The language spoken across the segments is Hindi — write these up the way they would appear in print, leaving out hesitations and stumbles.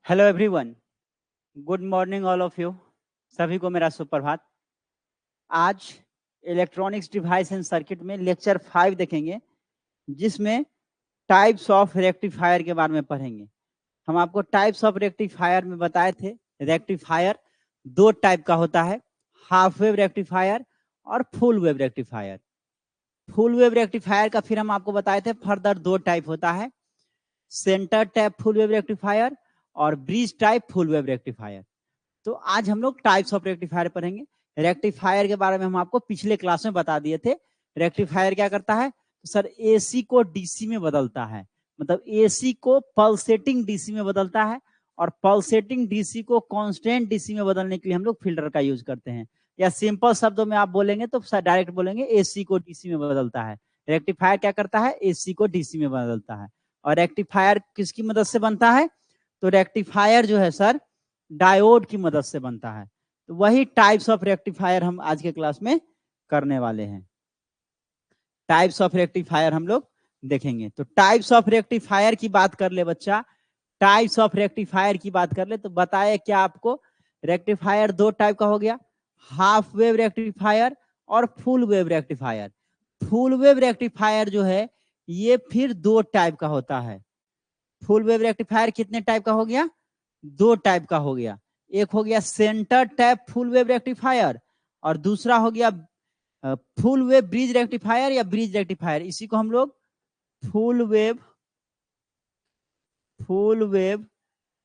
Hello everyone, good morning all of you. सभी को मेरा सुप्रभात। आज इलेक्ट्रॉनिक्स डिवाइस एंड सर्किट में लेक्चर 5 देखेंगे, जिसमें टाइप्स ऑफ रेक्टिफायर के बारे में पढ़ेंगे। हम आपको टाइप्स ऑफ रेक्टिफायर में बताए थे, रेक्टिफायर दो टाइप का होता है, हाफ वेव रेक्टिफायर और full wave rectifier. Full wave rectifier का फिर हम आपको बताए थे फर्दर दो टाइप होता है, centre type full wave rectifier और bridge type full wave rectifier. तो आज हम लोग टाइप्स ऑफ रेक्टिफायर पढ़ेंगे। रेक्टिफायर के बारे में हम आपको पिछले क्लास में बता दिए थे। रेक्टिफायर क्या करता है? तो सर एसी को डीसी में बदलता है, मतलब एसी को पल्सेटिंग डीसी में बदलता है, और पल्सेटिंग डीसी को कांस्टेंट डीसी में बदलने के लिए हम लोग फिल्टर का यूज करते हैं। या सिंपल शब्दों में आप बोलेंगे तो डायरेक्ट बोलेंगे एसी को डीसी में बदलता है। रेक्टिफायर क्या करता है? एसी को डीसी में बदलता है। और रेक्टिफायर किसकी मदद से बनता है? तो रेक्टिफायर जो है सर डायोड की मदद से बनता है। तो वही टाइप्स ऑफ रेक्टिफायर हम आज के क्लास में करने वाले हैं। टाइप्स ऑफ रेक्टिफायर हम लोग देखेंगे। तो टाइप्स ऑफ रेक्टिफायर की बात कर ले बच्चा, टाइप्स ऑफ रेक्टिफायर की बात कर ले तो बताए क्या आपको? रेक्टिफायर दो टाइप का हो गया, हाफ वेव रेक्टिफायर और full wave rectifier. Full wave rectifier जो है ये फिर दो टाइप का होता है। फुल वेव रेक्टिफायर कितने टाइप का हो गया? दो टाइप का हो गया। एक हो गया centre type full wave rectifier और दूसरा हो गया फुल वेव ब्रिज रेक्टिफायर या ब्रिज रेक्टिफायर। इसी को हम लोग फुल वेव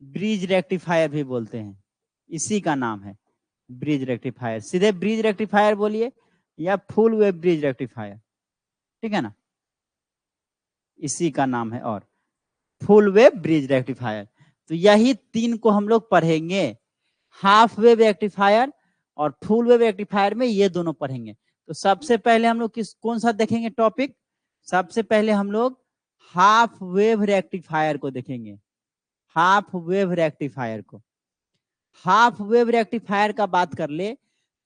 ब्रिज रेक्टिफायर भी बोलते हैं। इसी का नाम है ब्रिज रेक्टिफायर। सीधे ब्रिज रेक्टिफायर बोलिए या फुल वेव ब्रिज रेक्टिफायर, ठीक है ना? इसी का नाम है। और फुल वेव ब्रिज रेक्टिफायर, तो यही तीन को हम लोग पढ़ेंगे। हाफ वेव रेक्टिफायर और फुल वेव रेक्टिफायर में ये दोनों पढ़ेंगे। तो सबसे पहले हम लोग कौन सा देखेंगे टॉपिक? सबसे पहले हम लोग हाफ वेव रेक्टिफायर को देखेंगे। हाफ वेव रेक्टिफायर को, हाफ वेव रेक्टिफायर का बात कर ले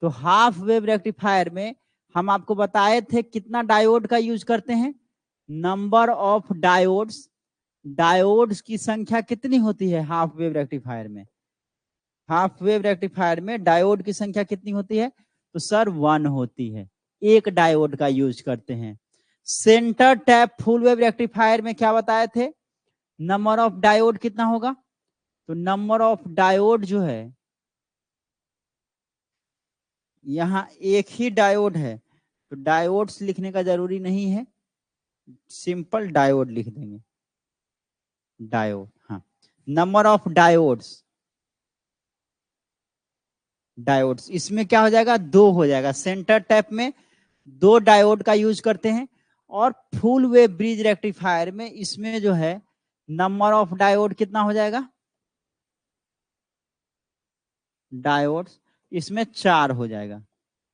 तो हाफ वेव रेक्टिफायर में हम आपको बताए थे कितना डायोड का यूज करते हैं। नंबर ऑफ डायोड्स, डायोड्स की संख्या कितनी होती है हाफ वेव रेक्टिफायर में? हाफ वेव रेक्टिफायर में डायोड की संख्या कितनी होती है? तो सर 1 होती है। एक डायोड का यूज करते हैं। Centre tap full wave rectifier में क्या बताए थे? नंबर ऑफ डायोड कितना होगा? तो नंबर ऑफ डायोड जो है, यहां एक ही डायोड है तो डायोड्स लिखने का जरूरी नहीं है, सिंपल डायोड लिख देंगे। डायोड, हाँ। नंबर ऑफ डायोड्स, डायोड्स इसमें क्या हो जाएगा? 2 हो जाएगा। सेंटर टैप में 2 डायोड का यूज करते हैं। और फुल वेव ब्रिज रेक्टिफायर में इसमें जो है नंबर ऑफ डायोड कितना हो जाएगा? डायोड्स इसमें 4 हो जाएगा।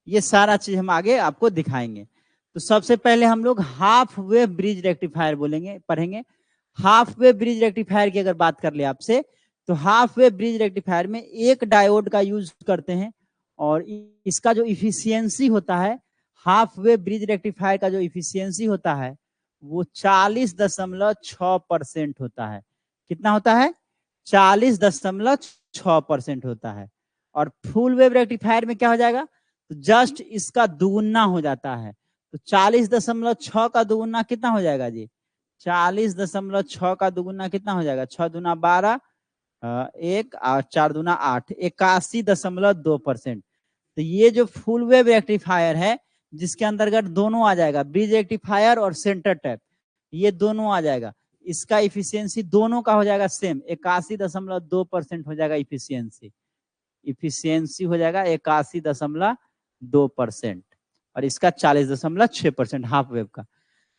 ये सारा चीज हम आगे आपको दिखाएंगे। तो सबसे पहले हम लोग हाफ वेव ब्रिज रेक्टिफायर बोलेंगे, पढ़ेंगे। हाफ वेव ब्रिज रेक्टिफायर की अगर बात कर ले आपसे, तो हाफ वेव ब्रिज रेक्टिफायर में एक डायोड का यूज करते हैं। और इसका जो इफिशियंसी होता है, हाफ वेव ब्रिज रेक्टिफायर का जो इफिशियंसी होता है वो 40.6% होता है। कितना होता है? 40.6% होता है। और फुल वेव रेक्टिफायर में क्या हो जाएगा? तो जस्ट इसका दुगुना हो जाता है। तो 40.6 का दुगुना कितना हो जाएगा जी? 40.6 का दुगुना कितना हो जाएगा? 6 दूना 12, 1 और 4 दूना 8, 81.2%। तो ये जो फुल वेव रेक्टिफायर है जिसके अंतर्गत दोनों आ जाएगा, ब्रिज रेक्टिफायर और सेंटर टैप, ये दोनों आ जाएगा। इसका इफिशियंसी दोनों का हो जाएगा सेम, 81.2% हो जाएगा इफिशियंसी। इफिशियंसी हो जाएगा 81.2% और इसका 40.6% हाफ वेव का।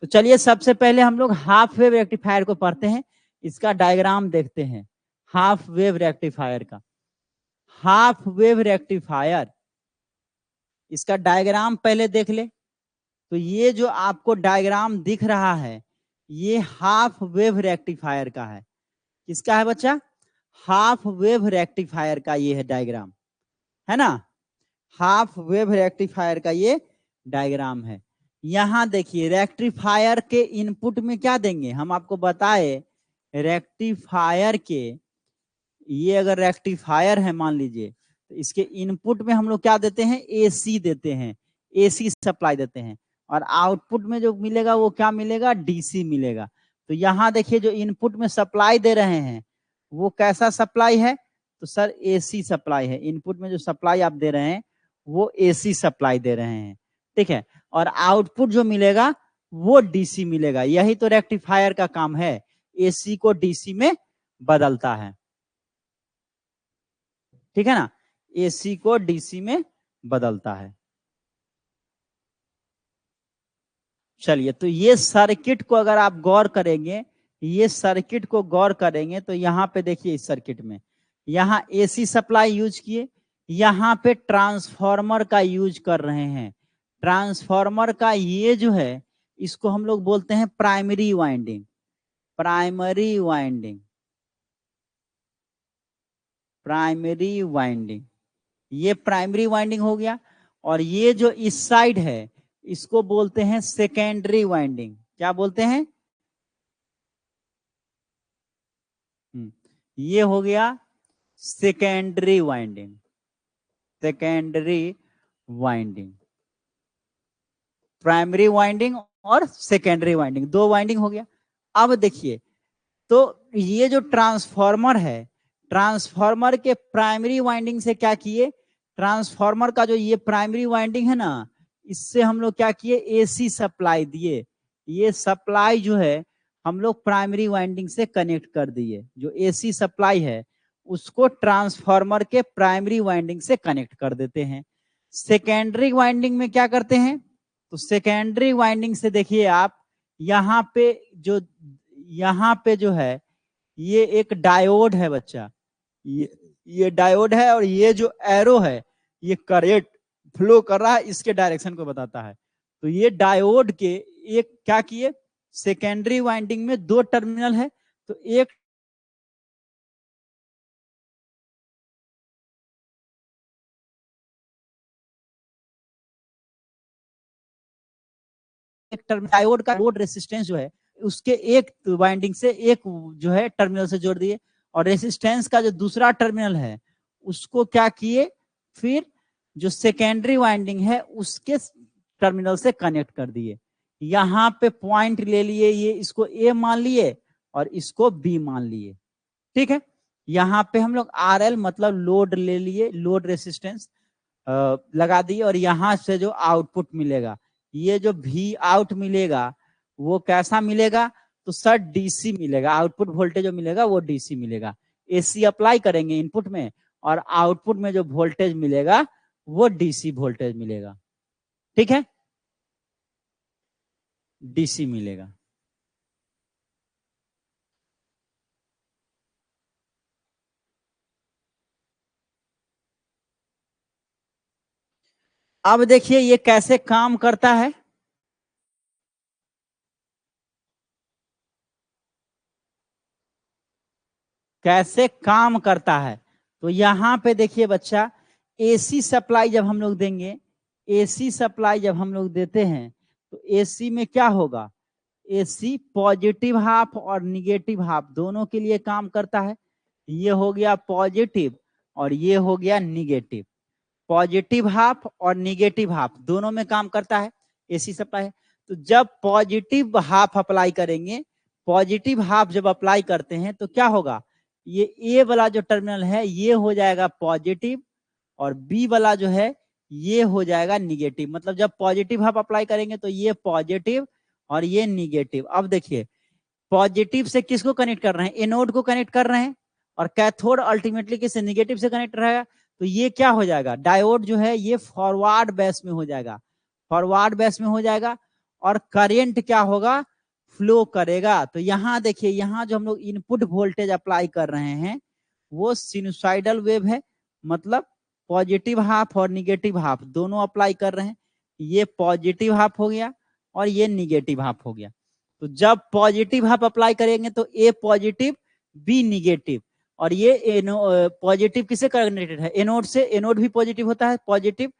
तो चलिए सबसे पहले हम लोग हाफ वेव रेक्टिफायर को पढ़ते हैं। इसका डायग्राम देखते हैं हाफ वेव रेक्टिफायर का। हाफ वेव रेक्टिफायर, इसका डायग्राम पहले देख ले। तो ये जो आपको डायग्राम दिख रहा है ये हाफ वेव रेक्टिफायर का है। किसका है बच्चा? हाफ वेव रेक्टिफायर का ये है डायग्राम, है ना? हाफ वेव रेक्टिफायर का ये डायग्राम है। यहां देखिए रेक्टिफायर के इनपुट में क्या देंगे, हम आपको बताए रेक्टिफायर के ये अगर रेक्टिफायर है मान लीजिए, तो इसके इनपुट में हम लोग क्या देते हैं, एसी देते हैं, एसी सप्लाई देते हैं, और आउटपुट में जो मिलेगा वो क्या मिलेगा, डीसी मिलेगा। तो यहाँ देखिए जो इनपुट में सप्लाई दे रहे हैं वो कैसा सप्लाई है, तो सर एसी सप्लाई है। इनपुट में जो सप्लाई आप दे रहे हैं वो एसी सप्लाई दे रहे हैं, ठीक है। और आउटपुट जो मिलेगा वो डीसी मिलेगा। यही तो रेक्टिफायर का काम है, एसी को डीसी में बदलता है, ठीक है ना, एसी को डीसी में बदलता है। चलिए, तो ये सर्किट को अगर आप गौर करेंगे, ये सर्किट को गौर करेंगे तो यहाँ पे देखिए, इस सर्किट में यहाँ एसी सप्लाई यूज किए, यहाँ पे ट्रांसफॉर्मर का यूज कर रहे हैं। ट्रांसफॉर्मर का ये जो है इसको हम लोग बोलते हैं primary winding, primary winding, primary winding, ये प्राइमरी वाइंडिंग हो गया। और ये जो इस साइड है इसको बोलते हैं सेकेंडरी वाइंडिंग। क्या बोलते हैं, ये हो गया secondary winding, secondary winding, primary winding और सेकेंडरी वाइंडिंग, दो वाइंडिंग हो गया। अब देखिए, तो ये जो ट्रांसफॉर्मर है, ट्रांसफॉर्मर के प्राइमरी वाइंडिंग से क्या किए, ट्रांसफॉर्मर का जो ये प्राइमरी वाइंडिंग है ना, इससे हम लोग क्या किए, एसी सप्लाई दिए। ये सप्लाई जो है हम लोग प्राइमरी वाइंडिंग से कनेक्ट कर दिए। जो एसी सप्लाई है उसको ट्रांसफॉर्मर के प्राइमरी वाइंडिंग से कनेक्ट कर देते हैं। सेकेंडरी वाइंडिंग में क्या करते हैं, तो सेकेंडरी वाइंडिंग से देखिए आप, यहाँ पे जो, यहाँ पे जो है ये एक डायोड है बच्चा, ये डायोड है, और ये जो एरो है ये करंट फ्लो कर रहा है, इसके डायरेक्शन को बताता है। तो ये डायोड के एक क्या किए, सेकेंडरी वाइंडिंग में दो टर्मिनल है, तो एक डायोड का लोड रेसिस्टेंस जो है उसके एक वाइंडिंग से एक जो है टर्मिनल से जोड़ दिए, और रेसिस्टेंस का जो दूसरा टर्मिनल है उसको क्या किए, फिर जो सेकेंडरी वाइंडिंग है उसके टर्मिनल से कनेक्ट कर दिए। यहाँ पे पॉइंट ले लिए, ये इसको ए मान लिए और इसको बी मान लिए, ठीक है। यहाँ पे हम लोग RL मतलब लोड ले लिए, लोड रेसिस्टेंस लगा दिए, और यहाँ से जो आउटपुट मिलेगा, ये जो V आउट मिलेगा वो कैसा मिलेगा, तो सर डीसी मिलेगा। आउटपुट वोल्टेज जो मिलेगा वो डीसी मिलेगा। एसी अप्लाई करेंगे इनपुट में, और आउटपुट में जो वोल्टेज मिलेगा वो डीसी वोल्टेज मिलेगा, ठीक है, डीसी मिलेगा। अब देखिए ये कैसे काम करता है, कैसे काम करता है। तो यहाँ पे देखिए बच्चा, एसी सप्लाई जब हम लोग देंगे, एसी सप्लाई जब हम लोग देते हैं तो एसी में क्या होगा, एसी पॉजिटिव हाफ और निगेटिव हाफ दोनों के लिए काम करता है। ये हो गया पॉजिटिव और ये हो गया निगेटिव। पॉजिटिव हाफ और निगेटिव हाफ दोनों में काम करता है एसी सप्लाई। तो जब पॉजिटिव हाफ अप्लाई करेंगे, पॉजिटिव हाफ जब अप्लाई करते हैं तो क्या होगा, ये ए वाला जो टर्मिनल है ये हो जाएगा पॉजिटिव, और बी वाला जो है ये हो जाएगा निगेटिव। मतलब जब पॉजिटिव हाफ अप्लाई करेंगे तो ये पॉजिटिव और ये निगेटिव। अब देखिए, पॉजिटिव से किसको कनेक्ट कर रहे हैं, एनोड को कनेक्ट कर रहे हैं, और कैथोड अल्टीमेटली किससे, निगेटिव से कनेक्ट रहेगा। तो ये क्या हो जाएगा, डायोड जो है ये फॉरवर्ड बेस में हो जाएगा, फॉरवर्ड बेस में हो जाएगा, और करंट क्या होगा, फ्लो करेगा। तो यहाँ देखिए, यहाँ जो हम लोग इनपुट वोल्टेज अप्लाई कर रहे हैं वो सिनुसाइडल वेव है, मतलब पॉजिटिव हाफ और निगेटिव हाफ दोनों अप्लाई कर रहे हैं। ये पॉजिटिव हाफ हो गया और ये निगेटिव हाफ हो गया। तो जब पॉजिटिव हाफ अप्लाई करेंगे तो ए पॉजिटिव बी निगेटिव, और ये पॉजिटिव किसे कनेक्टेड है, एनोड से, एनोड भी पॉजिटिव होता है, पॉजिटिव।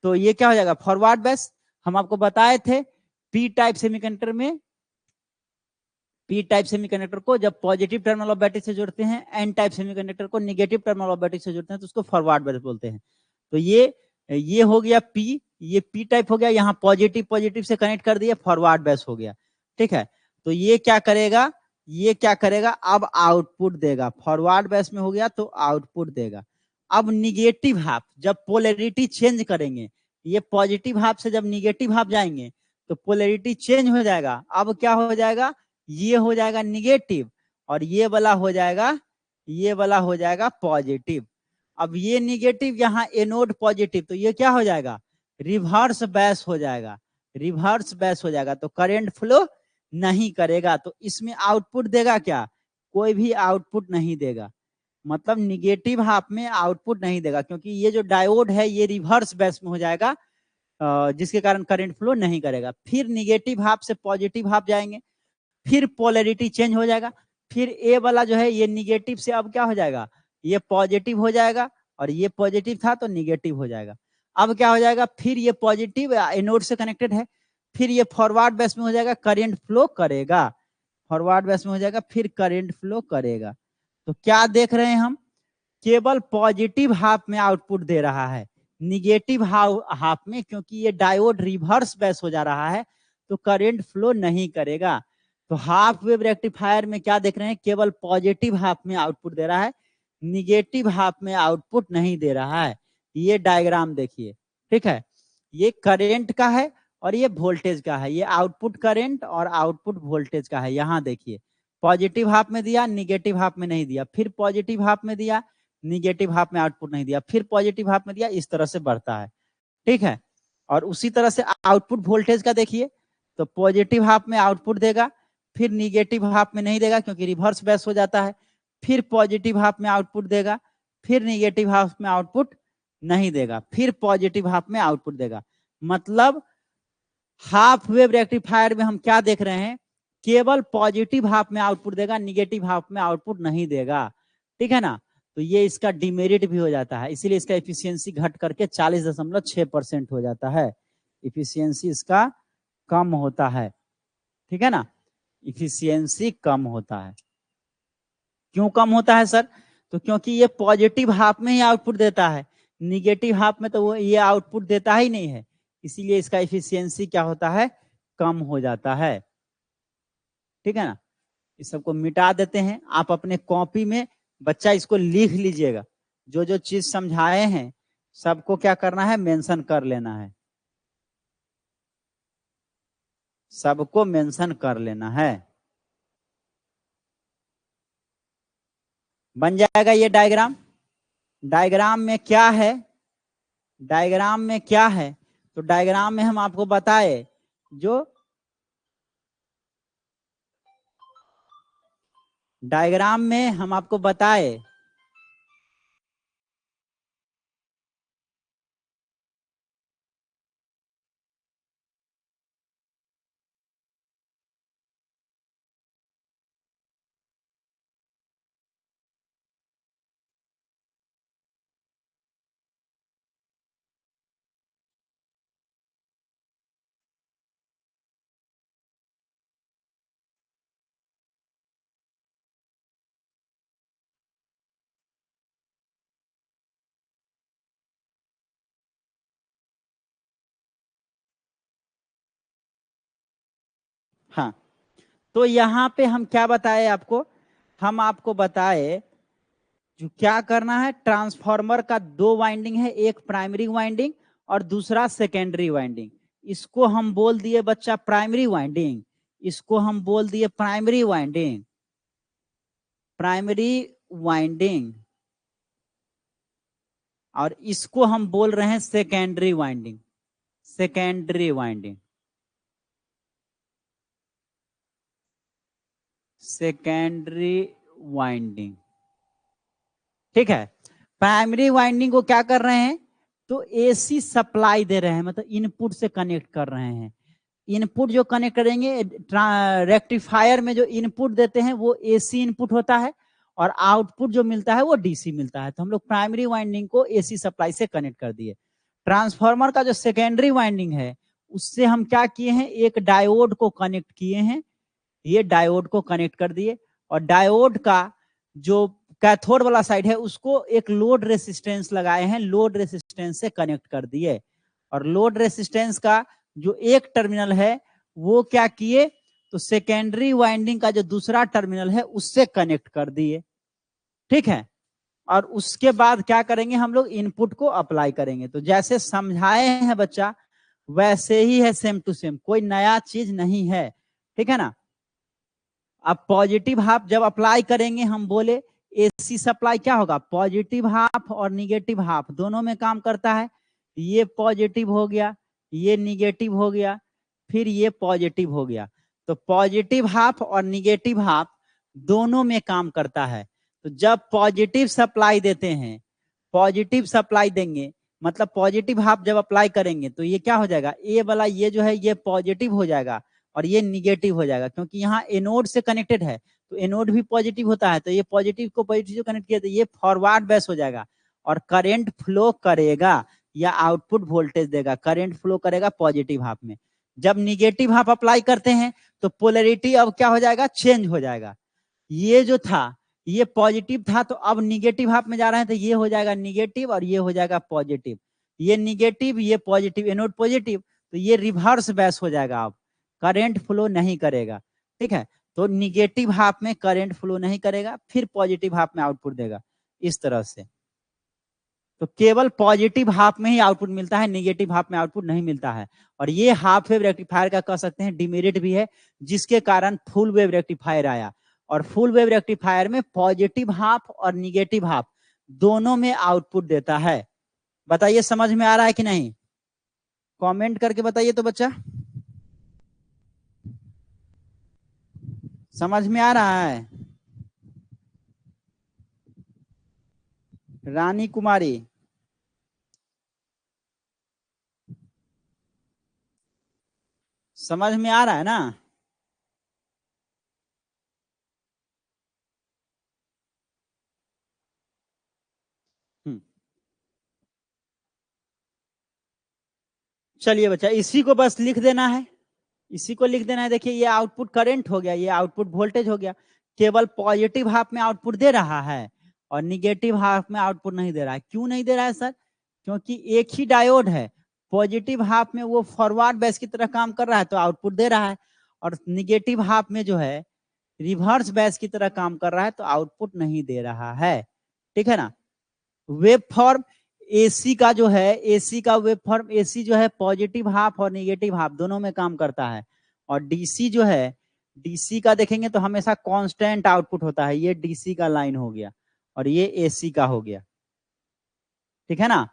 तो ये क्या हो जाएगा, फॉरवर्ड बेस। हम आपको बताए थे पी टाइप सेमीकंडक्टर में पी टाइप सेमीकंडक्टर को जब पॉजिटिव टर्मिनल ऑफ बैटरी से जोड़ते हैं, एन टाइप सेमीकंडक्टर को नेगेटिव टर्मिनल ऑफ बैटरी से जोड़ते हैं तो उसको फॉरवर्ड बैच बोलते हैं। तो ये हो गया पी, ये पी टाइप हो गया, यहाँ पॉजिटिव पॉजिटिव से कनेक्ट कर दिया, फॉरवर्ड बैच हो गया। ठीक है, तो ये क्या करेगा, ये क्या करेगा, अब आउटपुट देगा, फॉरवर्ड बैच में हो गया तो आउटपुट देगा। अब निगेटिव हाफ जब पोलैरिटी चेंज करेंगे, ये पॉजिटिव हाफ से जब निगेटिव हाफ जाएंगे तो पोलैरिटी चेंज हो जाएगा। अब क्या हो जाएगा, ये हो जाएगा निगेटिव और ये वाला हो जाएगा, ये वाला हो जाएगा पॉजिटिव। अब ये निगेटिव यहाँ एनोड पॉजिटिव, तो ये क्या हो जाएगा, रिवर्स बैच हो जाएगा, रिवर्स बैच हो जाएगा, तो करंट फ्लो नहीं करेगा। तो इसमें आउटपुट देगा क्या, कोई भी आउटपुट नहीं देगा, मतलब निगेटिव हाफ में आउटपुट नहीं देगा, क्योंकि ये जो डायोड है ये रिवर्स बैच में हो जाएगा, जिसके कारण करंट फ्लो नहीं करेगा। फिर निगेटिव हाफ से पॉजिटिव हाफ जाएंगे, फिर पोलैरिटी चेंज हो जाएगा, फिर ए वाला जो है ये निगेटिव से अब क्या हो जाएगा, ये पॉजिटिव हो जाएगा, और ये पॉजिटिव था तो निगेटिव हो जाएगा। अब क्या हो जाएगा, फिर ये पॉजिटिव एनोड से कनेक्टेड है, फिर ये फॉरवर्ड बैच में हो जाएगा, करंट फ्लो करेगा, फॉरवर्ड बैच में हो जाएगा, फिर करंट फ्लो करेगा। तो क्या देख रहे हैं हम, केवल पॉजिटिव हाफ में आउटपुट दे रहा है, निगेटिव हाफ में क्योंकि ये डायोड रिवर्स बैच हो जा रहा है तो करंट फ्लो नहीं करेगा। तो हाफ वेव रेक्टिफायर में क्या देख रहे हैं, केवल पॉजिटिव हाफ में आउटपुट दे रहा है, निगेटिव हाफ में आउटपुट नहीं दे रहा है। ये डायग्राम देखिए, ठीक है, ये करंट का है और ये वोल्टेज का है, ये आउटपुट करंट और आउटपुट वोल्टेज का है। यहाँ देखिए पॉजिटिव हाफ में दिया, निगेटिव हाफ में नहीं दिया, फिर पॉजिटिव हाफ में दिया, निगेटिव हाफ में आउटपुट नहीं दिया, फिर पॉजिटिव हाफ में दिया, इस तरह से बढ़ता है। ठीक है, और उसी तरह से आउटपुट वोल्टेज का देखिए, तो पॉजिटिव हाफ में आउटपुट देगा, फिर निगेटिव हाफ में नहीं देगा क्योंकि रिवर्स बैच हो जाता है, फिर पॉजिटिव हाफ में आउटपुट देगा, फिर निगेटिव हाफ में आउटपुट नहीं देगा, फिर पॉजिटिव हाफ में आउटपुट देगा। मतलब हाफ वेव रेक्टिफायर में हम क्या देख रहे हैं, केवल पॉजिटिव हाफ में आउटपुट देगा, निगेटिव हाफ में आउटपुट नहीं देगा। ठीक है ना, तो ये इसका डिमेरिट भी हो जाता है, इसीलिए इसका एफिशिएंसी घट करके 40.6% हो जाता है, एफिशिएंसी इसका कम होता है। ठीक है ना, एफिशिएंसी कम होता है। क्यों कम होता है सर, तो क्योंकि ये पॉजिटिव हाफ में ही आउटपुट देता है, निगेटिव हाफ में तो वो ये आउटपुट देता ही नहीं है, इसीलिए इसका एफिशिएंसी क्या होता है, कम हो जाता है। ठीक है ना, इस सबको मिटा देते हैं, आप अपने कॉपी में बच्चा इसको लिख लीजिएगा, जो जो चीज समझाए हैं सबको क्या करना है, मेंशन कर लेना है, सबको मेंशन कर लेना है। बन जाएगा ये डायग्राम। डायग्राम में क्या है, डायग्राम में क्या है, तो डायग्राम में हम आपको बताए, जो डायग्राम में हम आपको बताए, हाँ, तो यहाँ पे हम क्या बताए आपको, हम आपको बताए जो क्या करना है, ट्रांसफार्मर का 2 वाइंडिंग है, एक प्राइमरी वाइंडिंग और दूसरा सेकेंडरी वाइंडिंग। इसको हम बोल दिए बच्चा प्राइमरी वाइंडिंग, इसको हम बोल दिए प्राइमरी वाइंडिंग, प्राइमरी वाइंडिंग, और इसको हम बोल रहे हैं secondary winding, secondary winding, secondary winding. ठीक है, प्राइमरी वाइंडिंग को क्या कर रहे हैं, तो एसी सप्लाई दे रहे हैं, मतलब इनपुट से कनेक्ट कर रहे हैं। इनपुट जो कनेक्ट करेंगे, रेक्टिफायर में जो इनपुट देते हैं वो एसी इनपुट होता है और आउटपुट जो मिलता है वो डीसी मिलता है। तो हम लोग प्राइमरी वाइंडिंग को एसी सप्लाई से कनेक्ट कर दिए। ट्रांसफार्मर का जो सेकेंडरी वाइंडिंग है उससे हम क्या किए हैं, एक डायोड को कनेक्ट किए हैं, ये डायोड को कनेक्ट कर दिए और डायोड का जो कैथोड वाला साइड है उसको एक लोड रेसिस्टेंस लगाए हैं, लोड रेसिस्टेंस से कनेक्ट कर दिए और लोड रेसिस्टेंस का जो एक टर्मिनल है वो क्या किए तो सेकेंडरी वाइंडिंग का जो दूसरा टर्मिनल है उससे कनेक्ट कर दिए। ठीक है, और उसके बाद क्या करेंगे हम लोग इनपुट को अप्लाई करेंगे। तो जैसे समझाए हैं बच्चा वैसे ही है, सेम टू सेम, कोई नया चीज नहीं है। ठीक है ना। अब पॉजिटिव हाफ जब अप्लाई करेंगे हम बोले एसी सप्लाई क्या होगा, पॉजिटिव हाफ और निगेटिव हाफ दोनों में काम करता है। ये पॉजिटिव हो गया, ये निगेटिव हो गया, फिर ये पॉजिटिव हो गया। तो पॉजिटिव हाफ और निगेटिव हाफ दोनों में काम करता है। तो जब पॉजिटिव सप्लाई देते हैं, पॉजिटिव सप्लाई देंगे मतलब पॉजिटिव हाफ जब अप्लाई करेंगे तो ये क्या हो जाएगा, ए वाला ये जो है ये पॉजिटिव हो जाएगा और ये निगेटिव हो जाएगा, क्योंकि यहाँ एनोड से कनेक्टेड है तो एनोड भी पॉजिटिव होता है। तो ये पॉजिटिव को पॉजिटिव से कनेक्ट किया तो ये फॉरवर्ड बेस हो जाएगा और करंट फ्लो करेगा या आउटपुट वोल्टेज देगा, करंट फ्लो करेगा पॉजिटिव हाफ में। जब निगेटिव हाफ अप्लाई करते हैं तो पोलैरिटी अब क्या हो जाएगा, चेंज हो जाएगा। ये जो था ये पॉजिटिव था तो अब निगेटिव हाफ में जा रहे हैं तो ये हो जाएगा निगेटिव और ये हो जाएगा पॉजिटिव, ये निगेटिव ये पॉजिटिव, एनोड पॉजिटिव, तो ये रिवर्स बेस हो जाएगा, अब करंट फ्लो नहीं करेगा। ठीक है, तो निगेटिव हाफ में करंट फ्लो नहीं करेगा, फिर पॉजिटिव हाफ में आउटपुट देगा इस तरह से। तो केवल पॉजिटिव हाफ में ही आउटपुट मिलता है, निगेटिव हाफ में आउटपुट नहीं मिलता है। और ये हाफ वेव रेक्टिफायर का कह सकते हैं डिमेरिट भी है, जिसके कारण फुल वेव रेक्टिफायर आया। और फुल वेव रेक्टिफायर में पॉजिटिव हाफ और निगेटिव हाफ दोनों में आउटपुट देता है। बताइए समझ में आ रहा है कि नहीं, कमेंट करके बताइए तो बच्चा, समझ में आ रहा है। रानी कुमारी, समझ में आ रहा है ना। चलिए बच्चा इसी को बस लिख देना है, इसी को लिख देना है। देखिए ये आउटपुट करंट हो गया, ये आउटपुट वोल्टेज हो गया। केवल पॉजिटिव हाफ में आउटपुट दे रहा है और निगेटिव हाफ में आउटपुट नहीं दे रहा है। क्यों नहीं दे रहा है सर, क्योंकि एक ही डायोड है, पॉजिटिव हाफ में वो फॉरवर्ड बेस की तरह काम कर रहा है तो आउटपुट दे रहा है, और निगेटिव हाफ में जो है रिवर्स बेस की तरह काम कर रहा है तो आउटपुट नहीं दे रहा है। ठीक है ना। वेब फॉर्म एसी का जो है, एसी का वेब फॉर्म, एसी जो है पॉजिटिव हाफ और निगेटिव हाफ दोनों में काम करता है। और डीसी जो है, डीसी का देखेंगे तो हमेशा कांस्टेंट आउटपुट होता है। ये डीसी का लाइन हो गया और ये एसी का हो गया। ठीक है ना।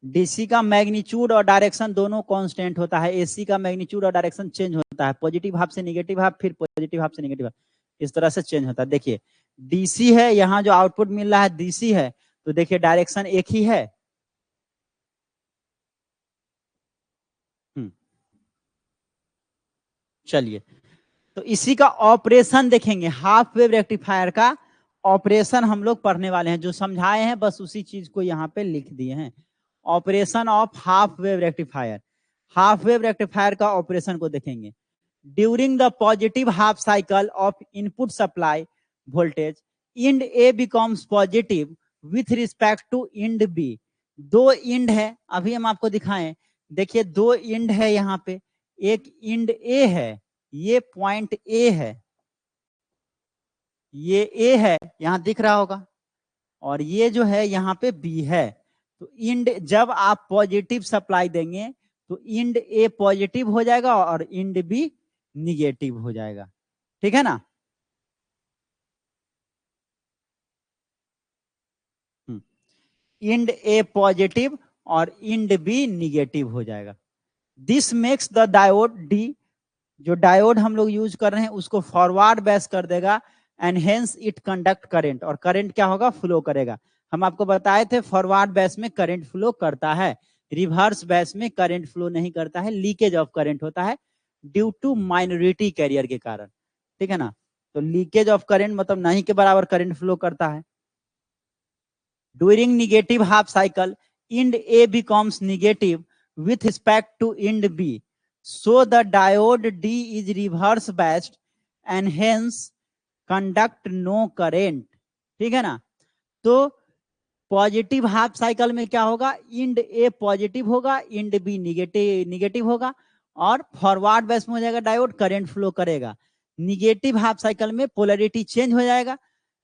डीसी का मैग्नीट्यूड और डायरेक्शन दोनों कांस्टेंट होता है, एसी का मैग्नीट्यूड और डायरेक्शन चेंज होता है, पॉजिटिव हाफ से निगेटिव हाफ, फिर पॉजिटिव हाफ से निगेटिव हाफ, इस तरह से चेंज होता है। देखिए डीसी है, यहाँ जो आउटपुट मिल रहा है डीसी है, तो देखिए डायरेक्शन एक ही है। चलिए तो इसी का ऑपरेशन देखेंगे, हाफ वेव रेक्टिफायर का ऑपरेशन हम लोग पढ़ने वाले हैं। जो समझाए हैं बस उसी चीज को यहाँ पे लिख दिए हैं। Operation of half wave rectifier, half wave rectifier का ऑपरेशन को देखेंगे। During the positive half cycle of input supply voltage, end A becomes positive with respect to end B. दो इंड है, अभी हम आपको दिखाएं। देखिए दो इंड है यहाँ पे, एक इंड ए है, ये पॉइंट ए है, ये ए है यहां दिख रहा होगा, और ये जो है यहाँ पे बी है। तो इंड जब आप पॉजिटिव सप्लाई देंगे तो इंड ए पॉजिटिव हो जाएगा और इंड बी निगेटिव हो जाएगा। ठीक है ना। इंड ए पॉजिटिव और इंड बी निगेटिव हो जाएगा। This makes the diode D, जो डायोड हम लोग यूज कर रहे हैं उसको फॉरवर्ड बेस कर देगा, and hence it conduct current, और करंट क्या होगा, फ्लो करेगा। हम आपको बताए थे फॉरवर्ड बेस में करंट फ्लो करता है, रिवर्स बेस में करंट फ्लो नहीं करता है, लीकेज ऑफ करंट होता है ड्यू टू माइनॉरिटी कैरियर के कारण। ठीक है ना। तो लीकेज ऑफ करंट मतलब नहीं के बराबर करंट फ्लो करता है। During negative half cycle end A becomes negative with respect to end B, so the diode D is reverse biased and hence conduct no current। ठीक है ना, तो पॉजिटिव हाफ साइकिल में क्या होगा, इंड ए पॉजिटिव होगा, इंड बी निगेटिव होगा, और फॉरवर्ड बेस में हो जाएगा डायोड, करंट फ्लो करेगा। निगेटिव हाफ साइकिल में पोलैरिटी चेंज हो जाएगा,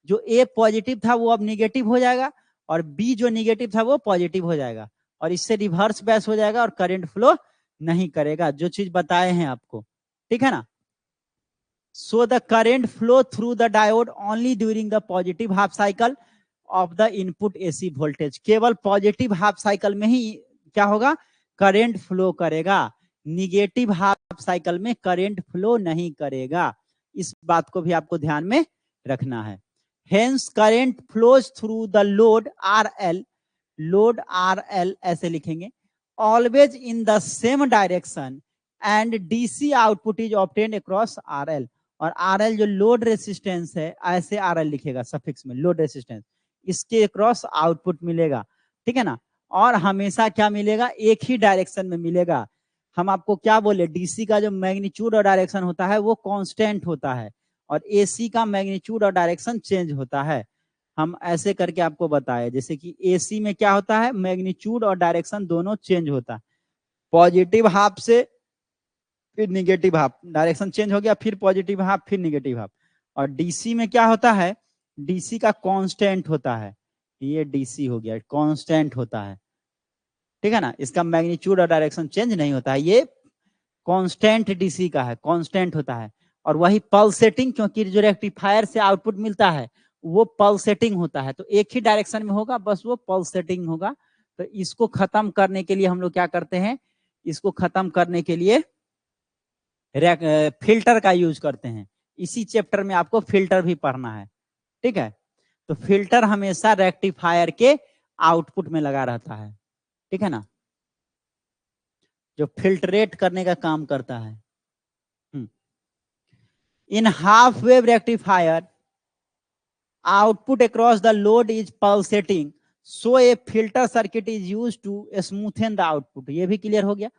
जो ए पॉजिटिव था वो अब निगेटिव हो जाएगा, और बी जो निगेटिव था वो पॉजिटिव हो जाएगा, और इससे रिवर्स बेस हो जाएगा और करंट फ्लो नहीं करेगा, जो चीज बताए हैं आपको। ठीक है ना, so the current flow through the diode only during the positive half cycle of the input AC voltage. केवल पॉजिटिव हाफ साइकिल में ही क्या होगा, करंट फ्लो करेगा, निगेटिव हाफ साइकिल में करंट फ्लो नहीं करेगा। इस बात को भी आपको ध्यान में रखना है। Hence current flows through the load RL, load RL ऐसे लिखेंगे, always in the same direction and DC output is obtained across RL। और RL जो लोड रेसिस्टेंस है, ऐसे RL लिखेगा सफिक्स में, लोड रेसिस्टेंस, इसके क्रॉस आउटपुट मिलेगा। ठीक है ना, और हमेशा क्या मिलेगा, एक ही डायरेक्शन में मिलेगा। हम आपको क्या बोले, डीसी का जो मैग्नीट्यूड और डायरेक्शन होता है वो कांस्टेंट होता है, और एसी का मैग्नीट्यूड और डायरेक्शन चेंज होता है। हम ऐसे करके आपको बताए, जैसे कि एसी में क्या होता है, मैग्नीट्यूड और डायरेक्शन दोनों चेंज होता है, पॉजिटिव हाफ से फिर निगेटिव हाफ, डायरेक्शन चेंज हो गया, फिर पॉजिटिव हाफ फिर निगेटिव हाफ। और डीसी में क्या होता है, डीसी का कांस्टेंट होता है, ये डीसी हो गया, कांस्टेंट होता है। ठीक है ना, इसका मैग्नीट्यूड और डायरेक्शन चेंज नहीं होता है, ये कांस्टेंट डीसी का है, कांस्टेंट होता है। और वही पल्सेटिंग, क्योंकि जो रेक्टिफायर से आउटपुट मिलता है वो पल्सेटिंग होता है, तो एक ही डायरेक्शन में होगा, बस वो पल्सेटिंग होगा। तो इसको खत्म करने के लिए हम लोग क्या करते हैं, इसको खत्म करने के लिए फिल्टर का यूज करते हैं। इसी चैप्टर में आपको फिल्टर भी पढ़ना है। ठीक है, तो फिल्टर हमेशा रेक्टिफायर के आउटपुट में लगा रहता है। ठीक है ना, जो फिल्टरेट करने का काम करता है। In half wave rectifier output across the load is pulsating, so a filter circuit is use to smoothen the output. ये भी क्लियर हो गया,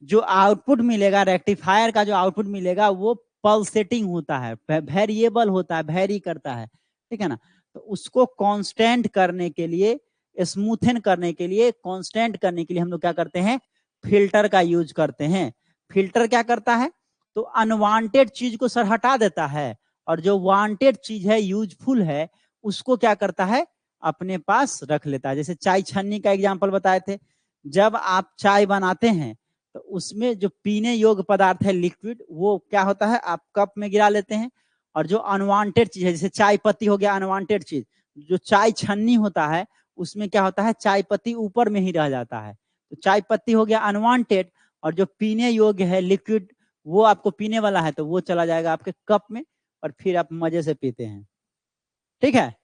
जो आउटपुट मिलेगा रेक्टिफायर का, जो आउटपुट मिलेगा वो पल्सेटिंग होता है, वेरिएबल होता है, वेरी करता है। ठीक है ना, तो उसको कांस्टेंट करने के लिए, स्मूथन करने के लिए, कांस्टेंट करने के लिए हम लोग क्या करते हैं, फिल्टर का यूज करते हैं। फिल्टर क्या करता है, तो अनवांटेड चीज को सर हटा देता है, और जो वांटेड चीज है, यूजफुल है, उसको क्या करता है, अपने पास रख लेता है। जैसे चाय छन्नी का एग्जाम्पल बताए थे, जब आप चाय बनाते हैं तो उसमें जो पीने योग्य पदार्थ है, लिक्विड, वो क्या होता है, आप कप में गिरा लेते हैं, और जो अनवांटेड चीज है, जैसे चाय पत्ती हो गया अनवांटेड चीज, जो चाय छन्नी होता है उसमें क्या होता है, चाय पत्ती ऊपर में ही रह जाता है, तो चाय पत्ती हो गया अनवांटेड, और जो पीने योग्य है लिक्विड, वो आपको पीने वाला है, तो वो चला जाएगा आपके कप में, और फिर आप मजे से पीते हैं। ठीक है,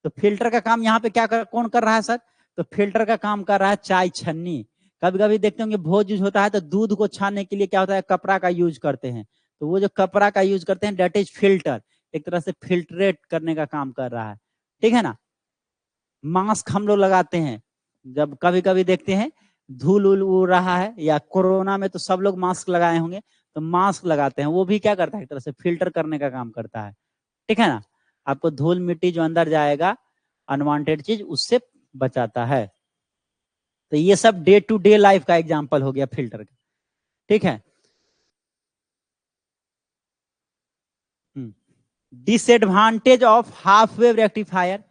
तो फिल्टर का काम यहाँ पे कौन कर रहा है सर, तो फिल्टर का काम कर रहा है चाय छन्नी। कभी कभी देखते होंगे भोज यूज होता है तो दूध को छानने के लिए क्या होता है, कपड़ा का यूज करते हैं, तो वो जो कपड़ा का यूज करते हैं डेट इज फिल्टर, एक तरह से फिल्ट्रेट करने का काम कर रहा है। ठीक है ना, मास्क हम लोग लगाते हैं, जब कभी कभी देखते हैं धूल उड़ रहा है, या कोरोना में तो सब लोग मास्क लगाए होंगे, तो मास्क लगाते हैं, वो भी क्या करता है, एक तरह से फिल्टर करने का काम करता है। ठीक है ना, आपको धूल मिट्टी जो अंदर जाएगा, अनवांटेड चीज, उससे बचाता है। तो ये सब डे टू डे लाइफ का एग्जांपल हो गया फिल्टर का। ठीक है, disadvantage of half wave rectifier,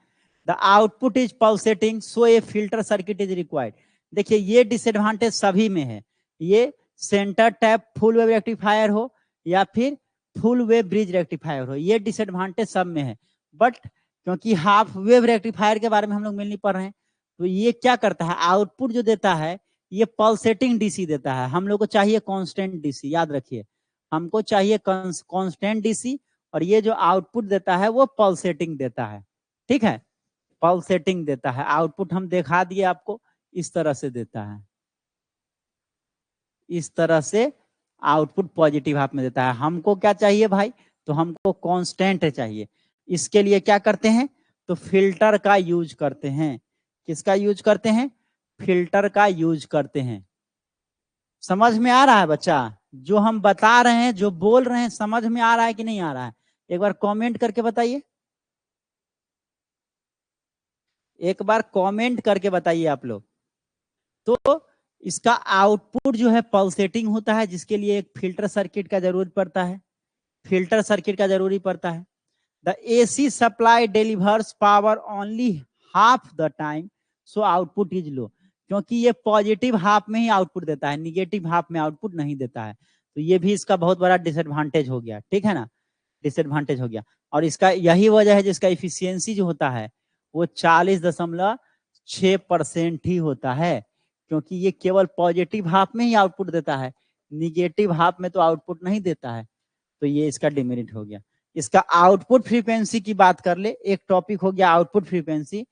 the output is pulsating, so a filter circuit is required. देखिए ये डिसएडवांटेज सभी में है, ये centre tap full wave rectifier हो या फिर फुल वेव ब्रिज रेक्टिफायर हो, ये डिसएडवांटेज सब में है। बट क्योंकि हाफ वेव रेक्टिफायर के बारे में हम लोग मेनली पढ़ रहे हैं, तो ये क्या करता है, आउटपुट जो देता है ये पल्सेटिंग डीसी देता है। हम लोग को चाहिए कांस्टेंट डीसी, याद रखिए, हमको चाहिए कांस्टेंट डीसी, और ये जो आउटपुट देता है वो पल्सेटिंग देता है। ठीक है, पल्सेटिंग देता है, आउटपुट हम दिखा दिए आपको, इस तरह से देता है, इस तरह से आउटपुट पॉजिटिव हाफ में देता है। हमको क्या चाहिए भाई, तो हमको कांस्टेंट चाहिए, इसके लिए क्या करते हैं, तो फिल्टर का यूज करते हैं। किसका यूज करते हैं, फिल्टर का यूज करते हैं। समझ में आ रहा है बच्चा? जो हम बता रहे हैं, जो बोल रहे हैं, समझ में आ रहा है कि नहीं आ रहा है? एक बार कमेंट करके बताइए, एक बार कमेंट करके बताइए आप लोग। तो इसका आउटपुट जो है पल्सेटिंग होता है, जिसके लिए एक फिल्टर सर्किट का जरूरत पड़ता है, फिल्टर सर्किट का जरूरी पड़ता है। The AC supply delivers power only half the time, so output is लो। क्योंकि ये पॉजिटिव हाफ में ही आउटपुट देता है, निगेटिव हाफ में आउटपुट नहीं देता है। तो ये भी इसका बहुत बड़ा डिसएडवांटेज हो गया, ठीक है ना, डिसएडवांटेज हो गया। और इसका यही वजह है जिसका इफिशियंसी जो होता है वो 40.6% ही होता है, क्योंकि ये केवल पॉजिटिव हाफ में ही आउटपुट देता है, निगेटिव हाफ में तो आउटपुट नहीं देता है। तो ये इसका डिमेरिट हो गया। इसका आउटपुट फ्रीक्वेंसी की बात कर ले, एक टॉपिक हो गया आउटपुट फ्रीक्वेंसी।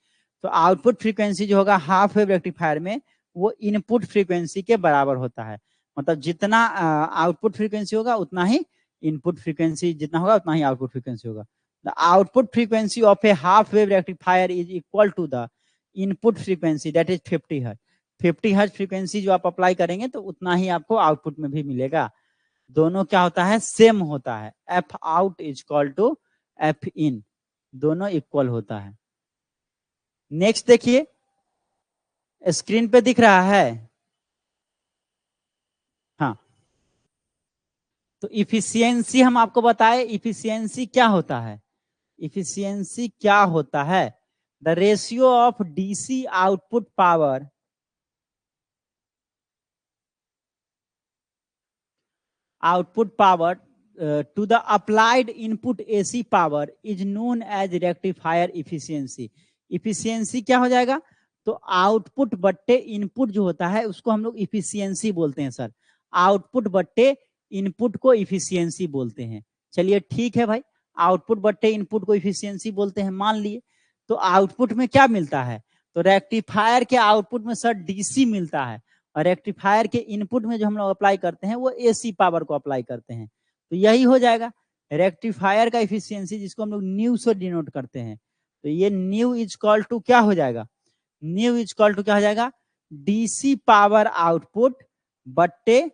तो आउटपुट फ्रीक्वेंसी जो होगा हाफ वेव रेक्टिफायर में, वो इनपुट फ्रीक्वेंसी के बराबर होता है। मतलब जितना आउटपुट फ्रीक्वेंसी होगा उतना ही इनपुट फ्रीक्वेंसी, जितना होगा उतना ही आउटपुट फ्रीक्वेंसी होगा। The output frequency of a half wave rectifier is equal to the input frequency, that is 50 hertz. 50 hertz frequency जो आप अप्लाई करेंगे तो उतना ही आपको आउटपुट में भी मिलेगा। दोनों क्या होता है, सेम होता है। F out is equal to f in, दोनों इक्वल होता है। नेक्स्ट देखिए, स्क्रीन पे दिख रहा है, हाँ। तो इफिशियंसी हम आपको बताए, इफिशियंसी क्या होता है? इफिशियंसी क्या होता है? The ratio of DC output power to the applied input AC power is known as rectifier efficiency। Efficiency क्या हो जाएगा? तो आउटपुट बट्टे इनपुट जो होता है उसको हम लोग इफिशियंसी बोलते हैं सर। आउटपुट बट्टे इनपुट को इफिशियंसी बोलते हैं। चलिए ठीक है भाई, आउटपुट बट्टे इनपुट को इफिशियंसी बोलते हैं, मान लिए। तो आउटपुट में क्या मिलता है? तो रेक्टिफायर के आउटपुट में सर डीसी मिलता है, और रेक्टिफायर के इनपुट में जो हम लोग अप्लाई करते हैं वो एसी पावर को अप्लाई करते हैं। तो यही हो जाएगा रेक्टिफायर का इफिशियंसी, जिसको हम लोग न्यू से डिनोट करते हैं। तो ये न्यू इज इक्वल टू क्या हो जाएगा? न्यू इज इक्वल टू क्या हो जाएगा? डीसी पावर आउटपुट बट्टे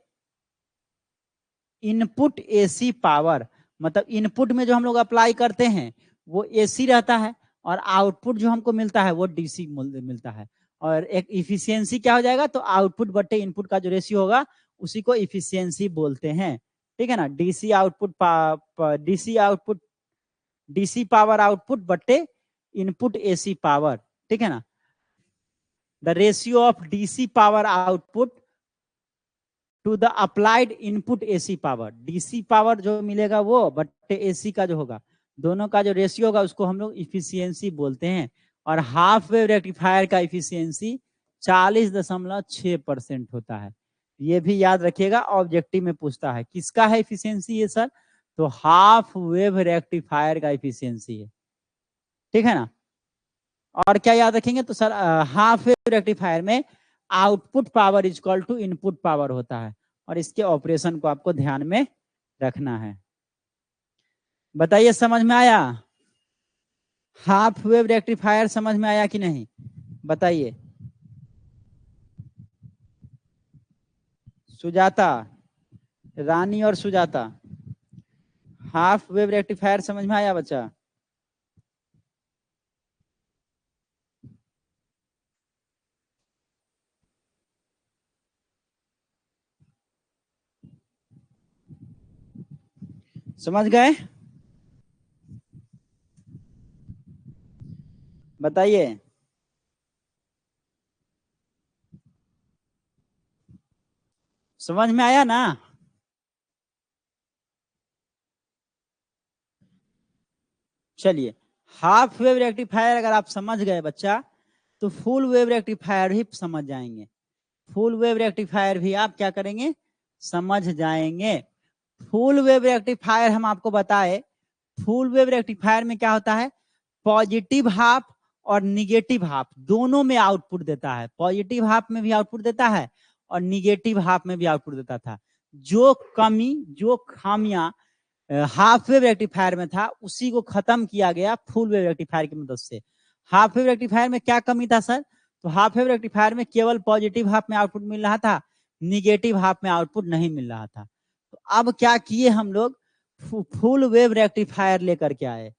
इनपुट एसी पावर। मतलब इनपुट में जो हम लोग अप्लाई करते हैं वो एसी रहता है, और आउटपुट जो हमको मिलता है वो डीसी मिलता है। और एक इफिशियंसी क्या हो जाएगा? तो आउटपुट बट्टे इनपुट का जो रेशियो होगा उसी को इफिशियंसी बोलते हैं, ठीक है ना। DC output DC power output बट्टे इनपुट एसी पावर, ठीक है ना। The ratio of DC power output to the applied input AC power, DC power जो मिलेगा वो बट्टे एसी का जो होगा, दोनों का जो रेशियो होगा उसको हम लोग इफिशियंसी बोलते हैं। और हाफ वेव रेक्टिफायर का इफिशियंसी 40.6% होता है। ये भी याद रखिएगा, ऑब्जेक्टिव में पूछता है किसका है इफिशियंसी ये सर? तो हाफ वेव रेक्टिफायर का इफिशियंसी है, ठीक है ना। और क्या याद रखेंगे? तो सर हाफ वेव रेक्टिफायर में output power is equal to input power होता है, और इसके ऑपरेशन को आपको ध्यान में रखना है। बताइए समझ में आया? हाफ वेव रेक्टिफायर समझ में आया कि नहीं? बताइए। सुजाता, रानी और सुजाता, हाफ वेव रेक्टिफायर समझ में आया बच्चा? समझ गए? बताइए। समझ में आया ना? चलिए, हाफ वेव रेक्टिफायर अगर आप समझ गए बच्चा, तो फुल वेव रेक्टिफायर भी समझ जाएंगे। फुल वेव रेक्टिफायर भी आप क्या करेंगे? समझ जाएंगे। फुल वेव रेक्टिफायर हम आपको बताए, फुल वेव रेक्टिफायर में क्या होता है? पॉजिटिव हाफ और निगेटिव हाफ दोनों में आउटपुट देता है। पॉजिटिव हाफ में भी आउटपुट देता है और निगेटिव हाफ में भी आउटपुट देता था। जो कमी, जो खामियां हाफ वेव रेक्टिफायर में था उसी को खत्म किया गया फुल वेव रेक्टिफायर की मदद से। हाफ वेव रेक्टिफायर में क्या कमी था सर? तो हाफ वेव रेक्टिफायर में केवल पॉजिटिव हाफ में आउटपुट मिल रहा था, निगेटिव हाफ में आउटपुट नहीं मिल रहा था। तो अब क्या किए हम लोग, फुल वेव रेक्टिफायर लेकर के आए।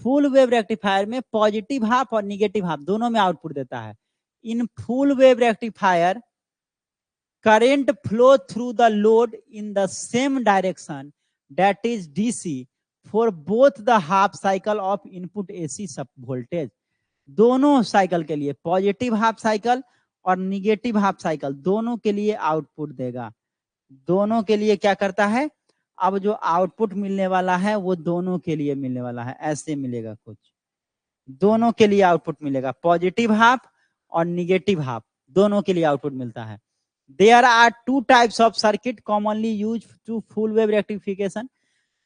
फुल वेव रेक्टिफायर में पॉजिटिव हाफ और निगेटिव हाफ दोनों में आउटपुट देता है। In full wave rectifier current flow through the load in the same direction, that is DC, for both the half cycle of input AC voltage। दोनों साइकिल के लिए, पॉजिटिव हाफ साइकिल और निगेटिव हाफ साइकिल दोनों के लिए आउटपुट देगा। दोनों के लिए क्या करता है, अब जो आउटपुट मिलने वाला है वो दोनों के लिए मिलने वाला है, ऐसे मिलेगा कुछ। दोनों के लिए आउटपुट मिलेगा, पॉजिटिव हाफ और निगेटिव हाफ दोनों के लिए आउटपुट मिलता है। There are two types of circuit commonly used to full wave rectification।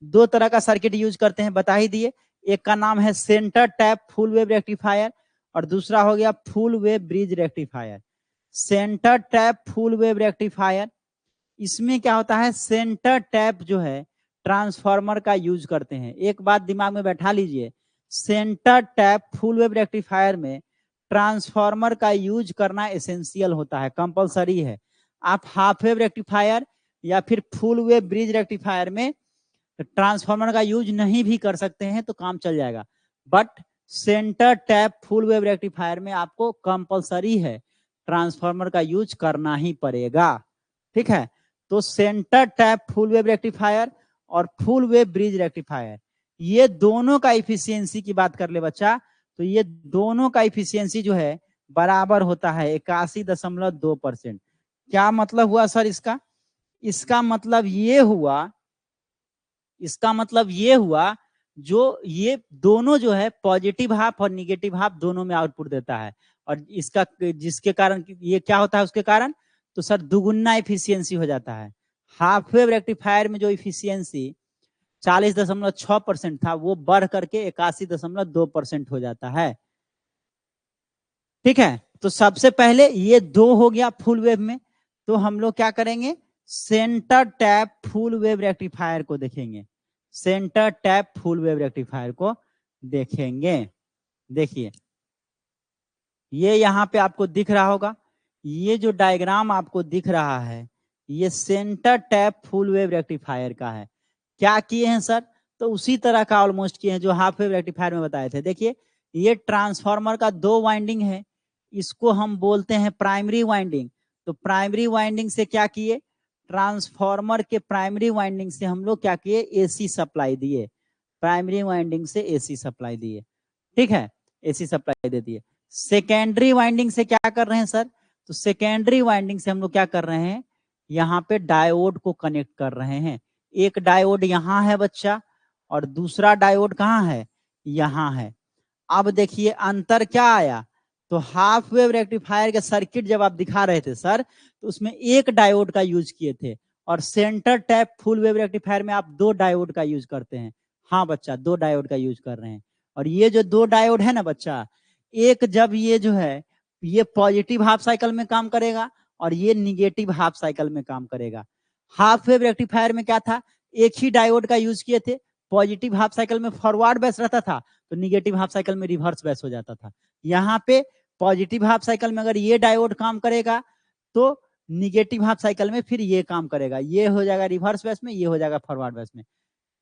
दो तरह का सर्किट यूज करते हैं, बता ही दिए। एक का नाम है centre tap full wave rectifier और दूसरा हो गया full wave bridge rectifier. Centre tap full wave rectifier, इसमें क्या होता है, सेंटर टैप जो है ट्रांसफार्मर का यूज करते हैं। एक बात दिमाग में बैठा लीजिए, centre tap full wave rectifier में ट्रांसफार्मर का यूज करना एसेंशियल होता है, कंपलसरी है। आप हाफ वेव रेक्टिफायर या फिर फुल वेव ब्रिज रेक्टिफायर में ट्रांसफार्मर का यूज नहीं भी कर सकते हैं तो काम चल जाएगा, but centre tap full wave rectifier में आपको कंपलसरी है, ट्रांसफार्मर का यूज करना ही पड़ेगा। ठीक है, तो centre tap full wave rectifier और फुल वेव ब्रिज रेक्टिफायर, ये दोनों का इफिशियंसी की बात कर ले बच्चा, तो ये दोनों का इफिशियंसी जो है बराबर होता है 81.2%। क्या मतलब हुआ सर इसका, इसका मतलब ये हुआ जो ये दोनों जो है पॉजिटिव हाफ और निगेटिव हाफ दोनों में आउटपुट देता है, और इसका जिसके कारण ये क्या होता है, उसके कारण तो सर दुगुना इफिशियंसी हो जाता है। हाफ वेव रेक्टिफायर में जो इफिशियंसी 40.6% था वो बढ़ करके 81.2% हो जाता है। ठीक है, तो सबसे पहले ये दो हो गया फुल वेव में, तो हम लोग क्या करेंगे, centre tap full wave rectifier को देखेंगे। Centre tap full wave rectifier को देखेंगे। देखिए ये यहाँ पे आपको दिख रहा होगा, ये जो डायग्राम आपको दिख रहा है ये centre tap full wave rectifier का है। क्या किए हैं सर, तो उसी तरह का ऑलमोस्ट किए हैं जो हाफ वेव रेक्टिफायर में बताए थे। देखिए ये ट्रांसफार्मर का दो वाइंडिंग है, इसको हम बोलते हैं प्राइमरी वाइंडिंग। तो प्राइमरी वाइंडिंग से क्या किए, ट्रांसफार्मर के प्राइमरी वाइंडिंग से हम लोग क्या किए, एसी सप्लाई दिए। प्राइमरी वाइंडिंग से एसी सप्लाई दिए, ठीक है, एसी सप्लाई दे दिए। सेकेंडरी वाइंडिंग से क्या कर रहे हैं सर, तो सेकेंडरी वाइंडिंग से हम लोग क्या कर रहे हैं, यहाँ पे डायोड को कनेक्ट कर रहे हैं। एक डायोड यहाँ है बच्चा और दूसरा डायोड कहाँ है, यहाँ है। अब देखिए अंतर क्या आया, तो हाफ वेव रेक्टिफायर के सर्किट जब आप दिखा रहे थे सर, तो उसमें एक डायोड का यूज किए थे, और centre tap full wave rectifier में आप दो डायोड का यूज करते हैं। हाँ बच्चा, दो डायोड का यूज कर रहे हैं। और ये जो दो डायोड है ना बच्चा, एक जब ये जो है ये पॉजिटिव हाफ साइकिल में काम करेगा और ये निगेटिव हाफ साइकिल में काम करेगा। हाफ वेव रेक्टिफायर में क्या था, एक ही डायोड का यूज किए थे, पॉजिटिव हाफ साइकिल में फॉरवर्ड बेस रहता था तो निगेटिव हाफ साइकिल में रिवर्स बेस हो जाता था। यहाँ पे पॉजिटिव हाफ साइकिल में अगर ये डायोड काम करेगा तो निगेटिव हाफ साइकिल में फिर ये काम करेगा, ये हो जाएगा रिवर्स बेस में, ये हो जाएगा फॉरवर्ड बेस में।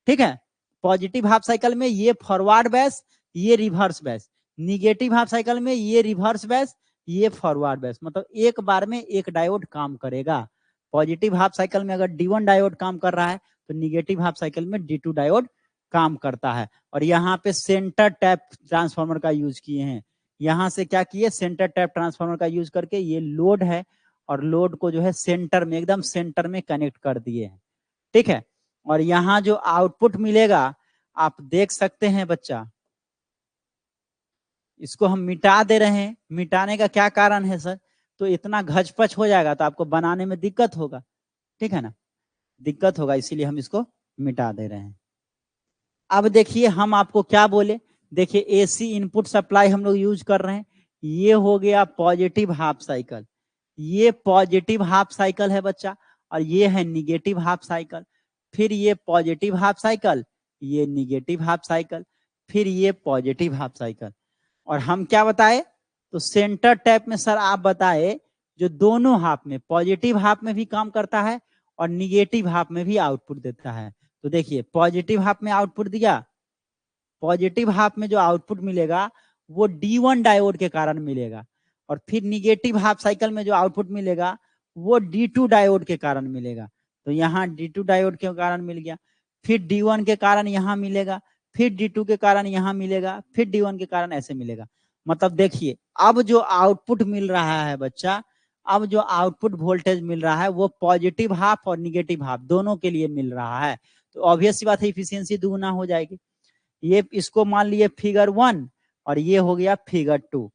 ठीक है, पॉजिटिव हाफ साइकिल में ये फॉरवर्ड बेस, ये reverse base, negative half cycle में ये रिवर्स बेस, ये फॉरवर्ड बेस, मतलब एक बार में एक डायोड काम करेगा। पॉजिटिव हाफ साइकिल में अगर D1 डायोड काम कर रहा है तो निगेटिव हाफ साइकिल में D2 डायोड काम करता है। और यहाँ पे सेंटर टैप ट्रांसफार्मर का यूज किए हैं। यहाँ से क्या किए, सेंटर टैप ट्रांसफार्मर का यूज करके ये लोड है और लोड को जो है सेंटर में, एकदम सेंटर में कनेक्ट कर दिए हैं। ठीक है, और यहाँ जो आउटपुट मिलेगा आप देख सकते हैं बच्चा, इसको हम मिटा दे रहे हैं। मिटाने का क्या कारण है सर, तो इतना घचपच हो जाएगा तो आपको बनाने में दिक्कत होगा, ठीक है ना, दिक्कत होगा, इसीलिए हम इसको मिटा दे रहे हैं। अब देखिए हम आपको क्या बोले, देखिए एसी इनपुट सप्लाई हम लोग यूज कर रहे हैं, ये हो गया पॉजिटिव हाफ साइकिल, ये पॉजिटिव हाफ साइकिल है बच्चा, और ये है निगेटिव हाफ साइकिल। फिर ये पॉजिटिव हाफ साइकिल, ये निगेटिव हाफ साइकिल, फिर ये पॉजिटिव हाफ साइकिल। और हम क्या बताए, तो सेंटर टैप में सर आप बताए जो दोनों हाफ में, पॉजिटिव हाफ में भी काम करता है और निगेटिव हाफ में भी आउटपुट देता है। तो देखिए पॉजिटिव हाफ में आउटपुट दिया, पॉजिटिव हाफ में जो आउटपुट मिलेगा वो D1 डायोड के कारण मिलेगा, और फिर निगेटिव हाफ साइकिल में जो आउटपुट मिलेगा वो D2 डायोड के कारण मिलेगा। तो यहाँ D2 डायोड के कारण मिल गया, फिर D1 के कारण यहाँ मिलेगा, फिर D2 के कारण यहाँ मिलेगा, फिर D1 के कारण ऐसे मिलेगा। मतलब देखिए अब जो आउटपुट मिल रहा है बच्चा, अब जो आउटपुट वोल्टेज मिल रहा है वो पॉजिटिव हाफ और निगेटिव हाफ दोनों के लिए मिल रहा है। तो ऑब्वियस सी बात है इफिशियंसी दुगुना हो जाएगी। ये इसको मान लिए फिगर 1 और ये हो गया figure 2।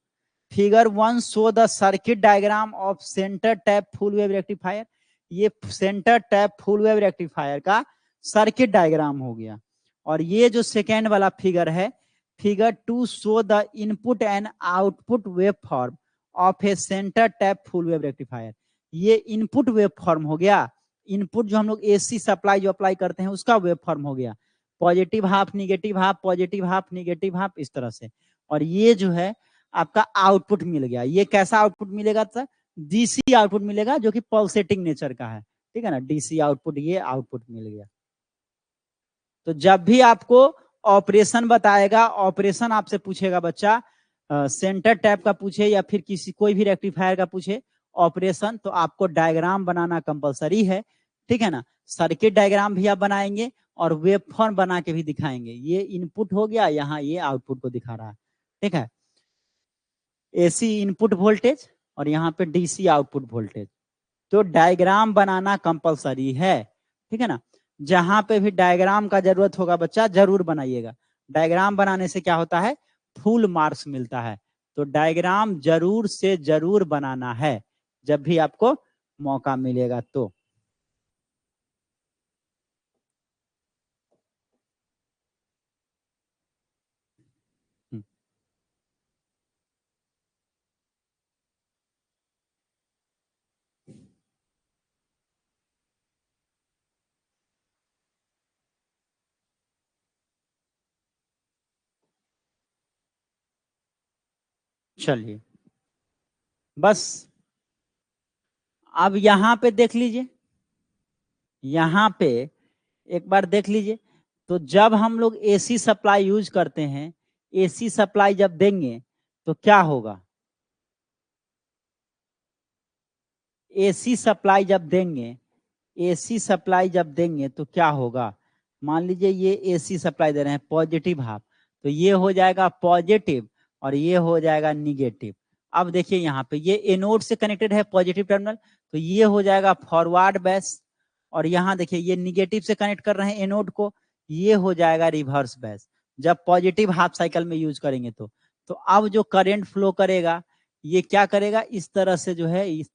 Figure 1 show the circuit diagram of centre tap full wave rectifier. ये centre tap full wave rectifier का सर्किट डायग्राम हो गया। और ये जो सेकेंड वाला फिगर है, figure 2 show the input and output wave form of a centre tap full wave rectifier. ये इनपुट वेव फॉर्म हो गया, इनपुट जो हम लोग एसी सप्लाई जो अप्लाई करते हैं उसका वेव फॉर्म हो गया, positive half negative half, positive half negative half, इस तरह से। और ये जो है आपका आउटपुट मिल गया। ये कैसा आउटपुट मिलेगा सर? डीसी आउटपुट मिलेगा जो कि पल्सेटिंग नेचर का है, ठीक है ना, डीसी आउटपुट, ये आउटपुट मिल गया। तो जब भी आपको ऑपरेशन बताएगा, ऑपरेशन आपसे पूछेगा बच्चा, सेंटर टैप का पूछे या फिर किसी कोई भी रेक्टिफायर का पूछे ऑपरेशन, तो आपको डायग्राम बनाना कंपलसरी है, ठीक है ना। सर्किट डायग्राम भी आप बनाएंगे और वेव फॉर्म बना के भी दिखाएंगे। ये इनपुट हो गया, यहाँ ये आउटपुट को दिखा रहा है, ठीक है। एसी इनपुट वोल्टेज और यहाँ पे डीसी आउटपुट वोल्टेज, तो डायग्राम बनाना कंपलसरी है, ठीक है ना। जहां पे भी डायग्राम का जरूरत होगा बच्चा जरूर बनाइएगा। डायग्राम बनाने से क्या होता है? फुल मार्क्स मिलता है। तो डायग्राम जरूर से जरूर बनाना है जब भी आपको मौका मिलेगा तो। चलिए बस अब यहाँ पे देख लीजिए, यहाँ पे एक बार देख लीजिए। तो जब हम लोग एसी सप्लाई यूज करते हैं, एसी सप्लाई जब देंगे तो क्या होगा? एसी सप्लाई जब देंगे, एसी सप्लाई जब देंगे तो क्या होगा? मान लीजिए ये एसी सप्लाई दे रहे हैं पॉजिटिव हाफ, तो ये हो जाएगा पॉजिटिव और ये हो जाएगा निगेटिव। अब देखिए यहाँ पे ये एनोड से कनेक्टेड है पॉजिटिव टर्मिनल, तो ये हो जाएगा फॉरवर्ड बैस, और यहाँ देखिए ये निगेटिव से कनेक्ट कर रहे हैं एनोड को, ये हो जाएगा रिवर्स बैस। जब पॉजिटिव हाफ साइकिल में यूज करेंगे तो अब जो करंट फ्लो करेगा ये क्या करेगा? इस तरह से जो है, इस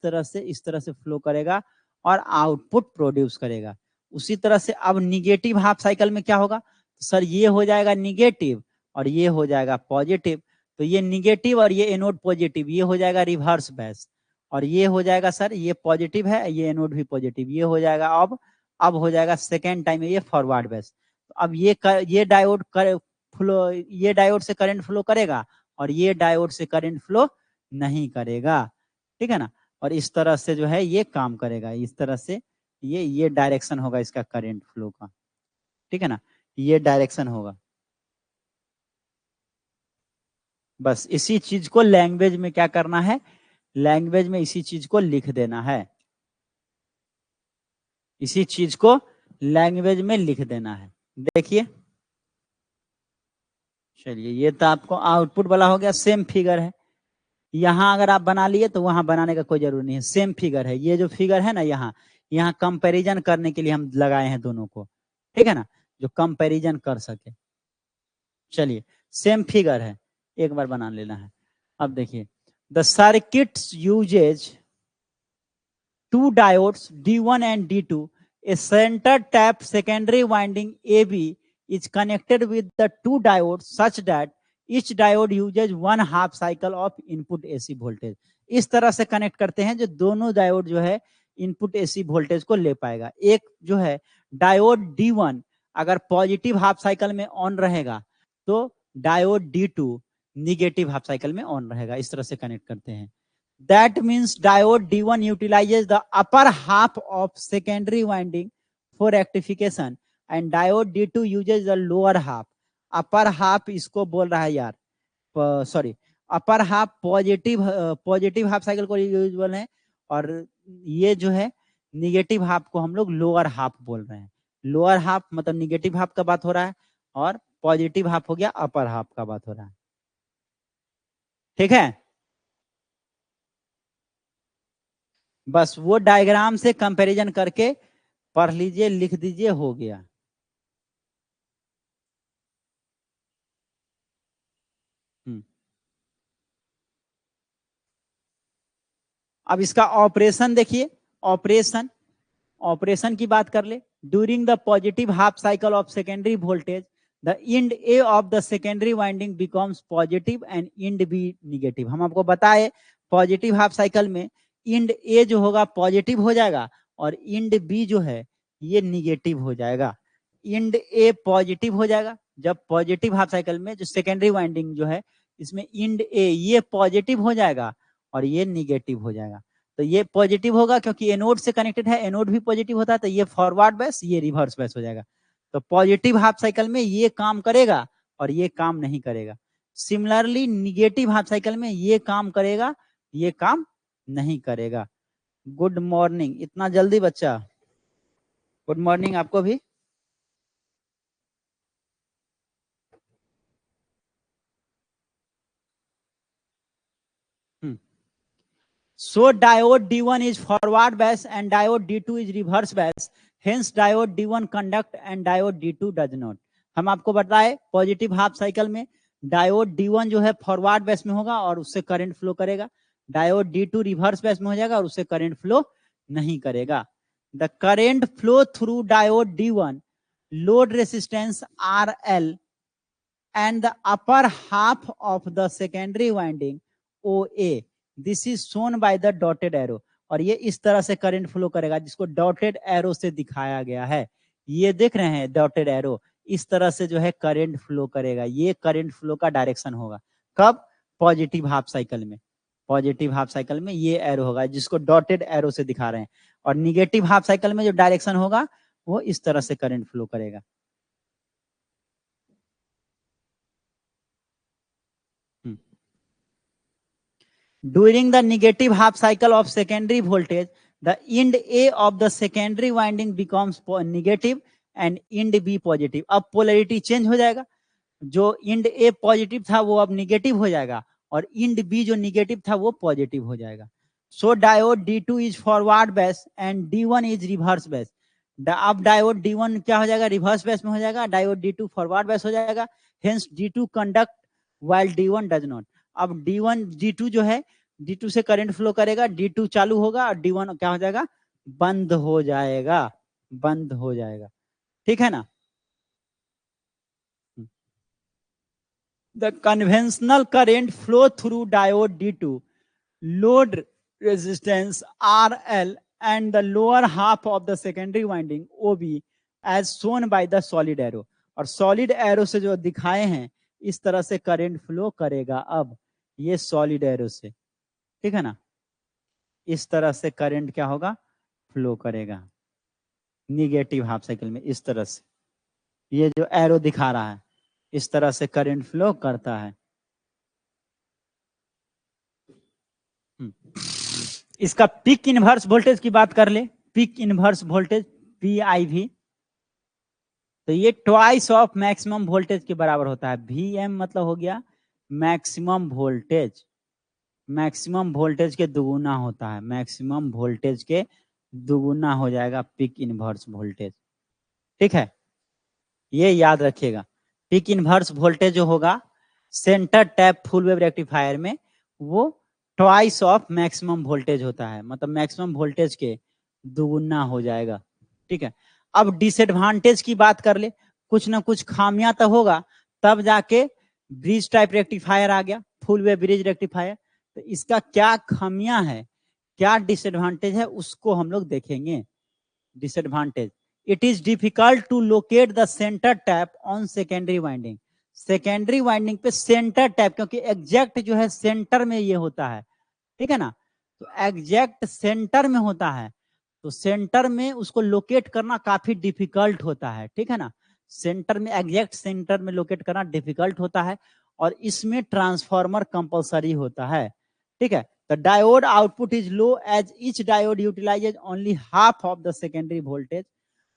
तरह से फ्लो करेगा और आउटपुट प्रोड्यूस करेगा। उसी तरह से अब निगेटिव हाफ साइकिल में क्या होगा? तो सर ये हो जाएगा निगेटिव और ये हो जाएगा पॉजिटिव, तो ये निगेटिव और ये एनोड पॉजिटिव, ये हो जाएगा रिवर्स बैस। और ये हो जाएगा सर, ये पॉजिटिव है, ये एनोड भी पॉजिटिव, ये हो जाएगा अब हो जाएगा सेकेंड टाइम ये फॉरवर्ड बैस। तो अब ये डायोड फ्लो, ये डायोड से करंट फ्लो करेगा और ये डायोड से करंट फ्लो नहीं करेगा, ठीक है ना। और इस तरह से जो है ये काम करेगा, इस तरह से ये डायरेक्शन होगा इसका करंट फ्लो का, ठीक है ना, ये डायरेक्शन होगा। बस इसी चीज को लैंग्वेज में क्या करना है? लैंग्वेज में इसी चीज को लिख देना है, इसी चीज को लैंग्वेज में लिख देना है। देखिए चलिए ये तो आपको आउटपुट वाला हो गया, सेम फिगर है। यहाँ अगर आप बना लिए तो वहां बनाने का कोई जरूरी नहीं है, सेम फिगर है। ये जो फिगर है ना, यहाँ कंपैरिजन करने के लिए हम लगाए हैं दोनों को, ठीक है ना, जो कंपैरिजन कर सके। चलिए सेम फिगर है, एक बार बना लेना है। अब देखिए the circuits uses two diodes D1 and D2. A center tap secondary winding AB is connected with the two diodes such that each diode uses 1/2 cycle of input AC voltage. इस तरह से कनेक्ट करते हैं जो दोनों डायोड जो है इनपुट एसी वोल्टेज को ले पाएगा। एक जो है डायोड D1 अगर पॉजिटिव हाफ साइकिल में ऑन रहेगा तो diode D2 negative half cycle में ऑन रहेगा। इस तरह से कनेक्ट करते हैं। That means diode D1 utilizes the upper half of secondary winding for rectification and diode D2 uses the lower half. Upper half इसको बोल रहा है यार, sorry, upper half positive half cycle को यूजुअल है, और ये जो है निगेटिव हाफ को हम लोग लोअर हाफ बोल रहे हैं। लोअर हाफ मतलब निगेटिव हाफ का बात हो रहा है, और पॉजिटिव हाफ हो गया अपर हाफ का बात हो रहा है। ठीक है, बस वो डायग्राम से कंपैरिजन करके पढ़ लीजिए, लिख दीजिए, हो गया। अब इसका ऑपरेशन देखिए, ऑपरेशन की बात कर ले। During the positive half cycle of secondary voltage the end A of the secondary winding becomes positive and end B negative. हम आपको बताए पॉजिटिव हाफ साइकिल में इंड ए जो होगा पॉजिटिव हो जाएगा और इंड बी जो है ये निगेटिव हो जाएगा। इंड ए पॉजिटिव हो जाएगा जब पॉजिटिव हाफ साइकिल में जो सेकेंडरी वाइंडिंग जो है इसमें इंड ए ये पॉजिटिव हो जाएगा और ये निगेटिव हो जाएगा। तो ये पॉजिटिव होगा क्योंकि एनोड से कनेक्टेड है, एनोड भी पॉजिटिव होता है, तो ये फॉरवर्ड बैस, ये रिवर्स बैस हो जाएगा। तो पॉजिटिव हाफ साइकिल में ये काम करेगा और ये काम नहीं करेगा। सिमिलरली निगेटिव हाफ साइकिल में ये काम करेगा, ये काम नहीं करेगा। गुड मॉर्निंग, इतना जल्दी बच्चा? गुड मॉर्निंग आपको भी। So diode D1 is forward bias and diode D2 is reverse bias. Hence diode D1 conduct and diode D2 does not. हम आपको बताए पॉजिटिव हाफ साइकिल में डायोड D1 जो है फॉरवर्ड बेस में होगा और उससे करंट फ्लो करेगा, डायोड D2 रिवर्स बेस में हो जाएगा और उससे करंट फ्लो नहीं करेगा। The current flow through diode D1 load resistance RL and the upper half of the secondary winding OA. This is shown by the dotted arrow. और ये इस तरह से करंट फ्लो करेगा जिसको डॉटेड एरो से दिखाया गया है। ये देख रहे हैं डॉटेड एरो, इस तरह से जो है करंट फ्लो करेगा। ये करंट फ्लो का डायरेक्शन होगा कब? पॉजिटिव हाफ साइकिल में। पॉजिटिव हाफ साइकिल में ये एरो होगा जिसको डॉटेड एरो से दिखा रहे हैं, और निगेटिव हाफ साइकिल में जो डायरेक्शन होगा वो इस तरह से करंट फ्लो करेगा। During the negative half cycle of secondary voltage, the end A of the secondary winding becomes negative and end B positive. अब पोलैरिटी चेंज हो जाएगा, जो इंड ए पॉजिटिव था वो अब निगेटिव हो जाएगा और इंड बी जो निगेटिव था वो पॉजिटिव हो जाएगा। So diode D2 is forward base and D1 is reverse base. अब डायोड D1 क्या हो जाएगा? रिवर्स बेस में हो जाएगा, डायोड D2 फॉरवर्ड बेस हो जाएगा। Hence D2 conduct while D1 does not. अब D2 जो है D2 से करंट फ्लो करेगा, D2 चालू होगा और D1 क्या हो जाएगा? बंद हो जाएगा, बंद हो जाएगा। ठीक है ना? The conventional current flow through diode D2 load resistance RL and the lower half of the secondary winding OB as shown by the solid arrow. और solid arrow से जो दिखाए हैं इस तरह से करंट फ्लो करेगा। अब ये solid arrow से, ठीक है ना, इस तरह से करंट क्या होगा? फ्लो करेगा निगेटिव हाफ साइकिल में। इस तरह से ये जो एरो दिखा रहा है इस तरह से करंट फ्लो करता है। इसका पीक इनवर्स वोल्टेज की बात कर ले, पीक इनवर्स वोल्टेज PIV, तो ये ट्वाइस ऑफ मैक्सिमम वोल्टेज के बराबर होता है। VM मतलब हो गया मैक्सिमम वोल्टेज, मैक्सिमम वोल्टेज के दुगुना होता है, मैक्सिमम वोल्टेज के दुगुना हो जाएगा पीक इनवर्स वोल्टेज। ठीक है, ये याद रखिएगा। पीक इनवर्स वोल्टेज जो होगा centre tap full wave rectifier में वो ट्वाइस ऑफ मैक्सिमम वोल्टेज होता है, मतलब मैक्सिमम वोल्टेज के दुगुना हो जाएगा। ठीक है, अब डिसएडवांटेज की बात कर ले, कुछ ना कुछ खामियां तो होगा, तब जाके ब्रिज टाइप रेक्टिफायर आ गया, फुल वेव ब्रिज रेक्टिफायर। तो इसका क्या खामियां है, क्या डिसएडवांटेज है, उसको हम लोग देखेंगे। Disadvantage, it is difficult to locate the centre tap on secondary winding. Secondary winding पे सेंटर टैप, क्योंकि एग्जैक्ट जो है सेंटर में ये होता है, ठीक है ना, तो एग्जैक्ट सेंटर में होता है, तो सेंटर में उसको लोकेट करना काफी डिफिकल्ट होता है, ठीक है ना। सेंटर में, एग्जैक्ट सेंटर में लोकेट करना डिफिकल्ट होता है, और इसमें ट्रांसफार्मर कंपलसरी होता है, ठीक है। The diode output is low as each diode utilises only half of the secondary voltage,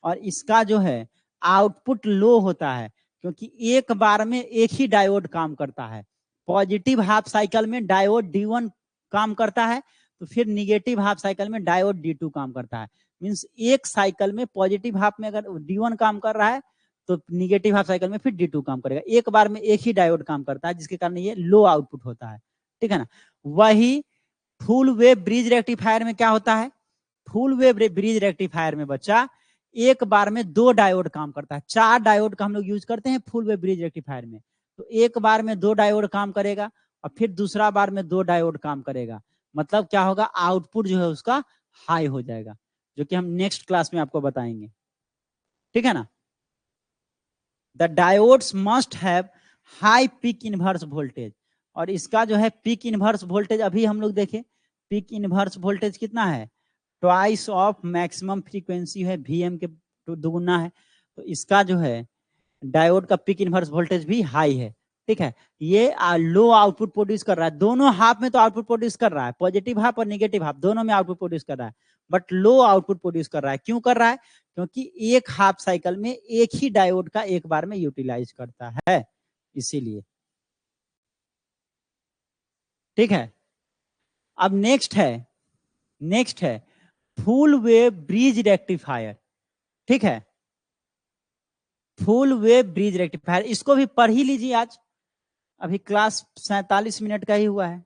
और इसका जो है आउटपुट लो होता है क्योंकि एक बार में एक ही डायोड काम करता है। पॉजिटिव हाफ साइकिल में डायोड D1 काम करता है, तो फिर निगेटिव हाफ साइकिल में डायोड D2 काम करता है। मींस एक साइकिल में पॉजिटिव हाफ में अगर D1 काम कर रहा है तो निगेटिव हाफ साइकिल में फिर D2 काम करेगा। एक बार में एक ही डायोड काम करता है, जिसके कारण ये लो आउटपुट होता है, ठीक है ना। वही फुल वेव ब्रिज रेक्टिफायर में क्या होता है? फुल वेव ब्रिज रेक्टिफायर में बच्चा एक बार में 2 डायोड काम करता है। 4 डायोड का हम लोग यूज करते हैं फुल वेव ब्रिज रेक्टिफायर में। तो एक बार में 2 डायोड काम करेगा और फिर दूसरा बार में 2 डायोड काम करेगा। मतलब क्या होगा? आउटपुट जो है उसका हाई हो जाएगा, जो कि हम नेक्स्ट क्लास में आपको बताएंगे, ठीक है ना। The diodes must have high peak inverse voltage, और इसका जो है पीक इनवर्स वोल्टेज अभी हम लोग देखें, पीक इनवर्स वोल्टेज कितना है? ट्वाइस ऑफ मैक्सिमम फ्रीक्वेंसी है, Vm के दुगुना है। तो इसका जो है डायोड का पीक इनवर्स वोल्टेज भी हाई है, ठीक है। ये लो आउटपुट प्रोड्यूस कर रहा है, दोनों हाफ में तो आउटपुट प्रोड्यूस कर रहा है, पॉजिटिव हाफ और नेगेटिव हाफ दोनों में आउटपुट प्रोड्यूस कर रहा है, बट लो आउटपुट प्रोड्यूस कर रहा है। क्यों कर रहा है? क्योंकि एक हाफ साइकिल में एक ही डायोड का एक बार में यूटिलाइज करता है, इसीलिए, ठीक है। अब नेक्स्ट है फुल वेव ब्रिज रेक्टिफायर, ठीक है। फुल वेव ब्रिज रेक्टिफायर, इसको भी पढ़ ही लीजिए आज, अभी क्लास 47 मिनट का ही हुआ है,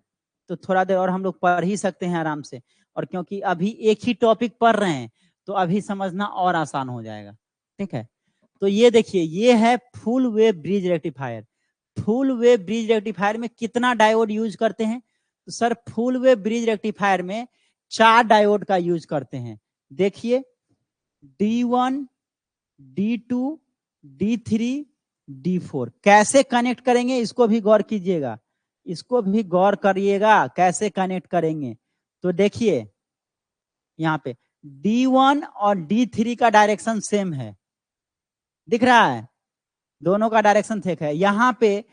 तो थोड़ा देर और हम लोग पढ़ ही सकते हैं आराम से। और क्योंकि अभी एक ही टॉपिक पढ़ रहे हैं तो अभी समझना और आसान हो जाएगा, ठीक है। तो ये देखिए, ये है full wave bridge rectifier. Full wave bridge rectifier में कितना डायोड यूज करते हैं? तो sir full wave bridge rectifier में 4 डायोड का यूज करते हैं। देखिए, D1, D2, D3, D4 कैसे कनेक्ट करेंगे इसको भी गौर कीजिएगा, इसको भी गौर करिएगा कैसे कनेक्ट करेंगे। तो देखिए यहाँ पे D1 और D3 का डायरेक्शन सेम है, दिख रहा है, दोनों का डायरेक्शन ठीक है। यहाँ पे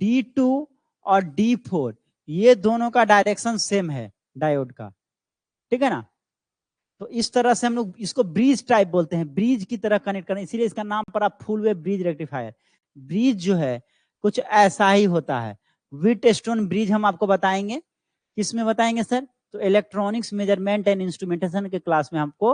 D2 और D4 ये दोनों का डायरेक्शन सेम है डायोड का, ठीक है ना। तो इस तरह से हम लोग इसको ब्रिज टाइप बोलते हैं, ब्रिज की तरह कनेक्ट करें, इसीलिए इसका नाम पड़ा full wave bridge rectifier. Bridge जो है कुछ ऐसा ही होता है। व्हीटस्टोन ब्रिज हम आपको बताएंगे, किसमें बताएंगे सर? तो इलेक्ट्रॉनिक्स मेजरमेंट एंड इंस्ट्रूमेंटेशन के क्लास में हमको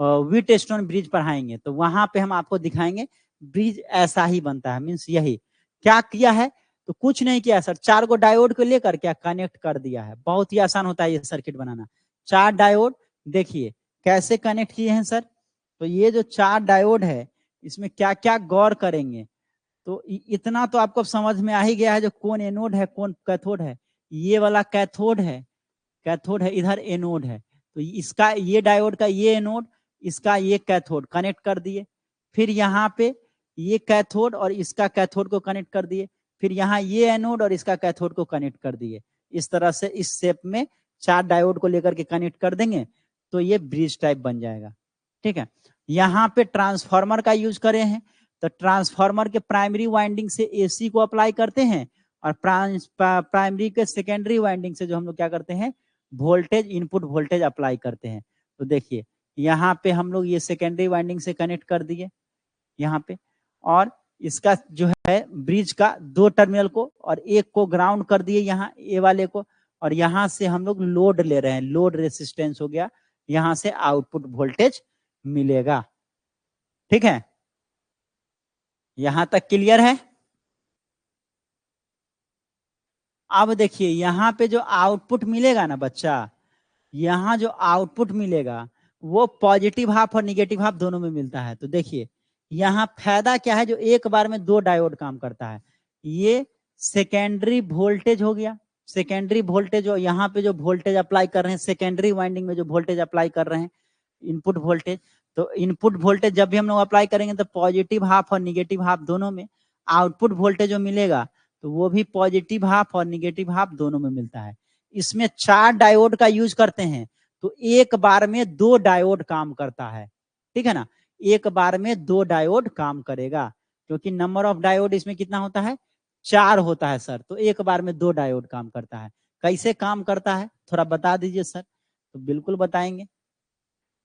व्हीटस्टोन ब्रिज पढ़ाएंगे, तो वहां पे हम आपको दिखाएंगे ब्रिज ऐसा ही बनता है। मीन्स यही क्या किया है? तो कुछ नहीं किया सर, 4 गो डायोड को लेकर क्या कनेक्ट कर दिया है। बहुत ही आसान होता है ये सर्किट बनाना। 4 डायोड देखिए कैसे कनेक्ट किए हैं सर। तो ये जो 4 डायोड है इसमें क्या क्या गौर करेंगे, तो इतना तो आपको समझ में आ ही गया है, जो कौन एनोड है कौन कैथोड है। ये वाला कैथोड है, कैथोड है, इधर एनोड है। तो इसका ये डायोड का ये एनोड, इसका ये कैथोड कनेक्ट कर दिए। फिर यहाँ पे ये कैथोड और इसका कैथोड को कनेक्ट कर दिए। फिर यहाँ ये एनोड और इसका कैथोड को कनेक्ट कर दिए। इस तरह से इस शेप में 4 डायोड को लेकर के कनेक्ट कर देंगे तो ये ब्रिज टाइप बन जाएगा, ठीक है। यहाँ पे ट्रांसफार्मर का यूज करे हैं, तो ट्रांसफार्मर के प्राइमरी वाइंडिंग से एसी को अप्लाई करते हैं, और प्राइमरी के सेकेंडरी वाइंडिंग से जो हम लोग क्या करते हैं, वोल्टेज, इनपुट वोल्टेज अप्लाई करते हैं। तो देखिए यहाँ पे हम लोग ये सेकेंडरी वाइंडिंग से कनेक्ट कर दिए यहाँ पे, और इसका जो है ब्रिज का 2 टर्मिनल को और एक को ग्राउंड कर दिए यहाँ ए वाले को, और यहाँ से हम लोग लोड ले रहे हैं, लोड रेसिस्टेंस हो गया, यहाँ से आउटपुट वोल्टेज मिलेगा, ठीक है। यहां तक क्लियर है? अब देखिए यहाँ पे जो आउटपुट मिलेगा ना बच्चा, यहाँ जो आउटपुट मिलेगा वो पॉजिटिव हाफ और निगेटिव हाफ दोनों में मिलता है। तो देखिए यहाँ फायदा क्या है, जो एक बार में 2 डायोड काम करता है। ये सेकेंडरी वोल्टेज हो गया, सेकेंडरी वोल्टेज, जो यहाँ पे जो वोल्टेज अप्लाई कर रहे हैं, सेकेंडरी वाइंडिंग में जो वोल्टेज अप्लाई कर रहे हैं, इनपुट वोल्टेज। तो इनपुट वोल्टेज जब भी हम लोग अप्लाई करेंगे तो पॉजिटिव हाफ और निगेटिव हाफ दोनों में, आउटपुट वोल्टेज जो मिलेगा तो वो भी पॉजिटिव हाफ और निगेटिव हाफ दोनों में मिलता है। इसमें 4 डायोड का यूज करते हैं, तो एक बार में 2 डायोड काम करता है, ठीक है ना। एक बार में 2 डायोड काम करेगा, क्योंकि नंबर ऑफ डायोड इसमें कितना होता है, 4 होता है सर, तो एक बार में 2 डायोड काम करता है। कैसे काम करता है थोड़ा बता दीजिए सर। तो बिल्कुल बताएंगे।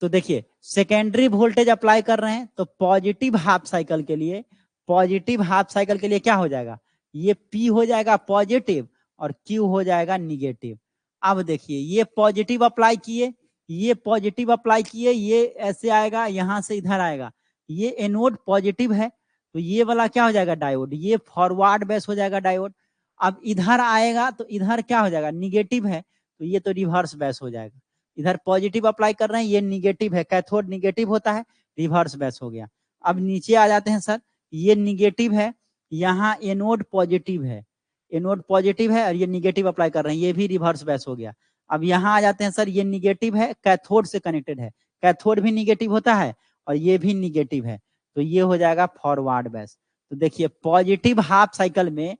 तो देखिए सेकेंडरी वोल्टेज अप्लाई कर रहे हैं, तो पॉजिटिव हाफ साइकिल के लिए, पॉजिटिव हाफ साइकिल के लिए क्या हो जाएगा, ये P हो जाएगा पॉजिटिव और Q हो जाएगा निगेटिव। अब देखिए ये पॉजिटिव अप्लाई किए, ये पॉजिटिव अप्लाई किए, ये ऐसे आएगा, यहां से इधर आएगा, ये एनोड पॉजिटिव है, तो ये वाला क्या हो जाएगा डायोड, ये फॉरवर्ड बेस हो जाएगा डायोड। अब इधर आएगा तो इधर क्या हो जाएगा, निगेटिव है, तो ये तो रिवर्स बेस हो जाएगा। इधर पॉजिटिव अप्लाई कर रहे हैं, ये निगेटिव है, कैथोड निगेटिव होता है, रिवर्स बेस हो गया। अब नीचे आ जाते हैं सर, ये निगेटिव है, यहाँ एनोड पॉजिटिव है, एनोड पॉजिटिव है और ये निगेटिव अप्लाई कर रहे हैं, ये भी रिवर्स बेस हो गया। अब यहाँ आ जाते हैं सर, ये निगेटिव है, कैथोड से कनेक्टेड है, कैथोड भी निगेटिव होता है और ये भी निगेटिव है, तो ये हो जाएगा फॉरवर्ड बेस। तो देखिए पॉजिटिव हाफ साइकिल में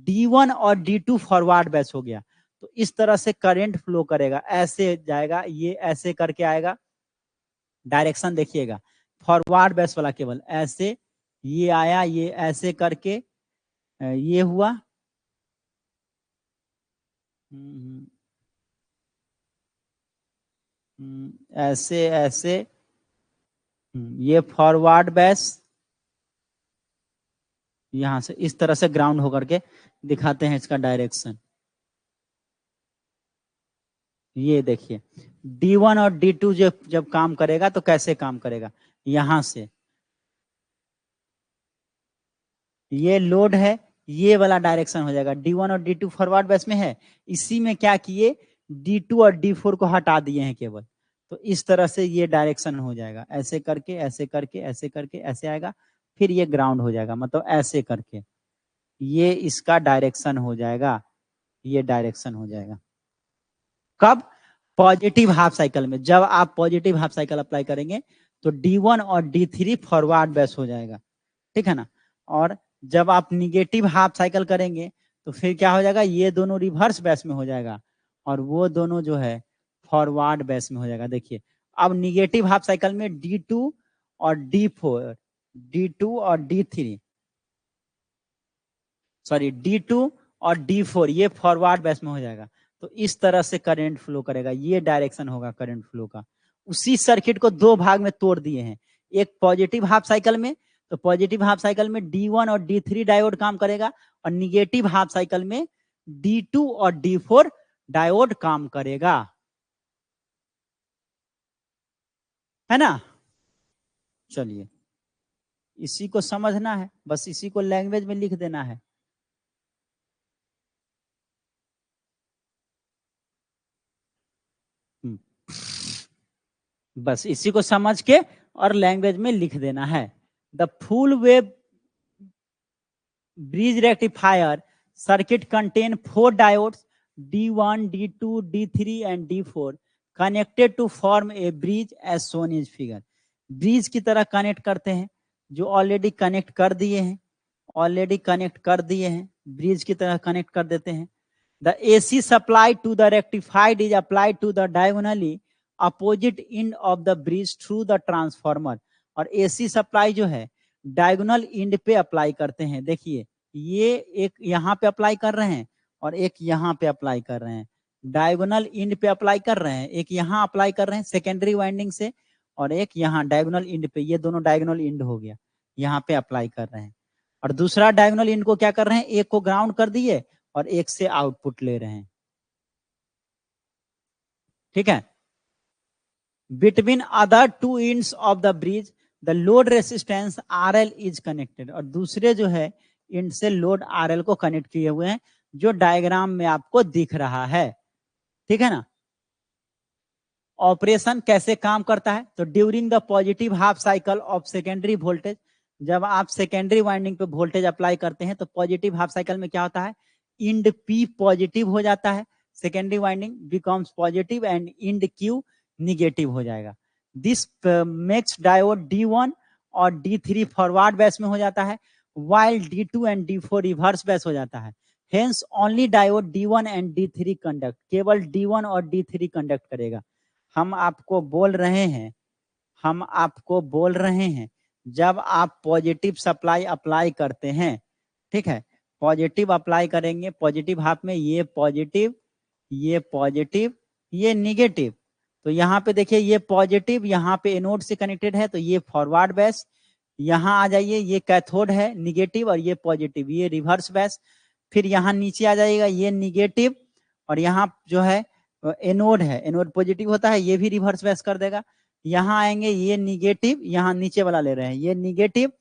D1 और D2 फॉरवर्ड बेस हो गया, तो इस तरह से करंट फ्लो करेगा, ऐसे जाएगा, ये ऐसे करके आएगा, डायरेक्शन देखिएगा, फॉरवर्ड बेस वाला केवल ऐसे, ये आया, ये ऐसे करके ये हुआ, ऐसे ऐसे, ये फॉरवर्ड बेस, यहां से इस तरह से ग्राउंड होकर के दिखाते हैं इसका डायरेक्शन। ये देखिए D1 और D2 जब काम करेगा तो कैसे काम करेगा, यहां से ये लोड है, ये वाला डायरेक्शन हो जाएगा, D1 और D2 फॉरवर्ड बेस में है, इसी में क्या किए, D2 और D4 को हटा दिए हैं केवल, तो इस तरह से ये डायरेक्शन हो जाएगा, ऐसे करके ऐसे करके ऐसे करके ऐसे आएगा, फिर ये ग्राउंड हो जाएगा, मतलब ऐसे करके ये इसका डायरेक्शन हो जाएगा, ये डायरेक्शन हो जाएगा। कब, पॉजिटिव हाफ साइकिल में, जब आप पॉजिटिव हाफ साइकिल अप्लाई करेंगे तो D1 और D3 फॉरवर्ड बेस हो जाएगा, ठीक है ना। और जब आप निगेटिव हाफ साइकिल करेंगे तो फिर क्या हो जाएगा, ये दोनों रिवर्स बेस में हो जाएगा और वो दोनों जो है फॉरवर्ड बेस में हो जाएगा। देखिए अब निगेटिव हाफ साइकिल में D2 और D4, D2 और D3, सॉरी D2 और D4 ये फॉरवर्ड बेस में हो जाएगा, तो इस तरह से करंट फ्लो करेगा, ये डायरेक्शन होगा करंट फ्लो का। उसी सर्किट को 2 भाग में तोड़ दिए हैं, एक पॉजिटिव हाफ साइकिल में, तो पॉजिटिव हाफ साइकिल में D1 और D3 डायोड काम करेगा और निगेटिव हाफ साइकिल में D2 और D4 डायोड काम करेगा, है ना। चलिए इसी को समझना है, बस इसी को लैंग्वेज में लिख देना है। बस इसी को समझ के और लैंग्वेज में लिख देना है। The full wave bridge rectifier circuit contain 4 diodes D1, D2, D3 and D4 connected to form a bridge as shown in figure। Bridge की तरह कनेक्ट करते हैं, जो ऑलरेडी कनेक्ट कर दिए हैं, ऑलरेडी कनेक्ट कर दिए हैं, ब्रिज की तरह कनेक्ट कर देते हैं। The AC supply to the rectified is applied to the diagonally opposite end of the bridge through the transformer। और AC सप्लाई जो है डायगोनल इंड पे अप्लाई करते हैं। देखिए ये एक यहाँ पे अप्लाई कर रहे हैं और एक यहाँ पे अप्लाई कर रहे हैं, डायगोनल इंड पे अप्लाई कर रहे हैं, एक यहाँ अप्लाई कर रहे हैं सेकेंडरी वाइंडिंग से और एक यहाँ डायगोनल इंड पे, ये दोनों डायगोनल इंड हो गया, यहाँ पे अप्लाई कर रहे हैं। और दूसरा डायगोनल इंड को क्या कर रहे हैं, एक को ग्राउंड कर दिए और एक से आउटपुट ले रहे हैं, ठीक है। Between other 2 ends of the bridge the load resistance RL is connected. और दूसरे जो है इंड से लोड RL को कनेक्ट किए हुए हैं, जो डायग्राम में आपको दिख रहा है, ठीक है ना। ऑपरेशन कैसे काम करता है, तो during the positive half cycle of secondary voltage, जब आप सेकेंडरी वाइंडिंग पे वोल्टेज अप्लाई करते हैं तो पॉजिटिव हाफ साइकिल में क्या होता है, इंड P पॉजिटिव हो जाता है, secondary winding becomes positive and end Q negative हो जाएगा। दिस मेक्स डायोड D1 और D3 फॉरवर्ड बेस में हो जाता है, while D2 and D4 reverse base हो जाता है। Hence only diode D1 and D3 conduct, केवल D1 और D3 कंडक्ट करेगा। हम आपको बोल रहे हैं जब आप पॉजिटिव सप्लाई अप्लाई करते हैं, ठीक है, पॉजिटिव अप्लाई करेंगे, पॉजिटिव हाफ में ये पॉजिटिव, ये निगेटिव, तो यहाँ पे देखिए ये पॉजिटिव यहाँ पे एनोड से कनेक्टेड है, तो ये फॉरवर्ड बेस, यहाँ आ जाइए ये कैथोड है निगेटिव और ये पॉजिटिव, ये रिवर्स बेस, फिर यहाँ नीचे आ जाएगा ये निगेटिव और यहाँ जो है एनोड है, एनोड पॉजिटिव होता है, ये भी रिवर्स बेस कर देगा। यहाँ आएंगे ये निगेटिव, यहाँ नीचे वाला ले रहे हैं ये निगेटिव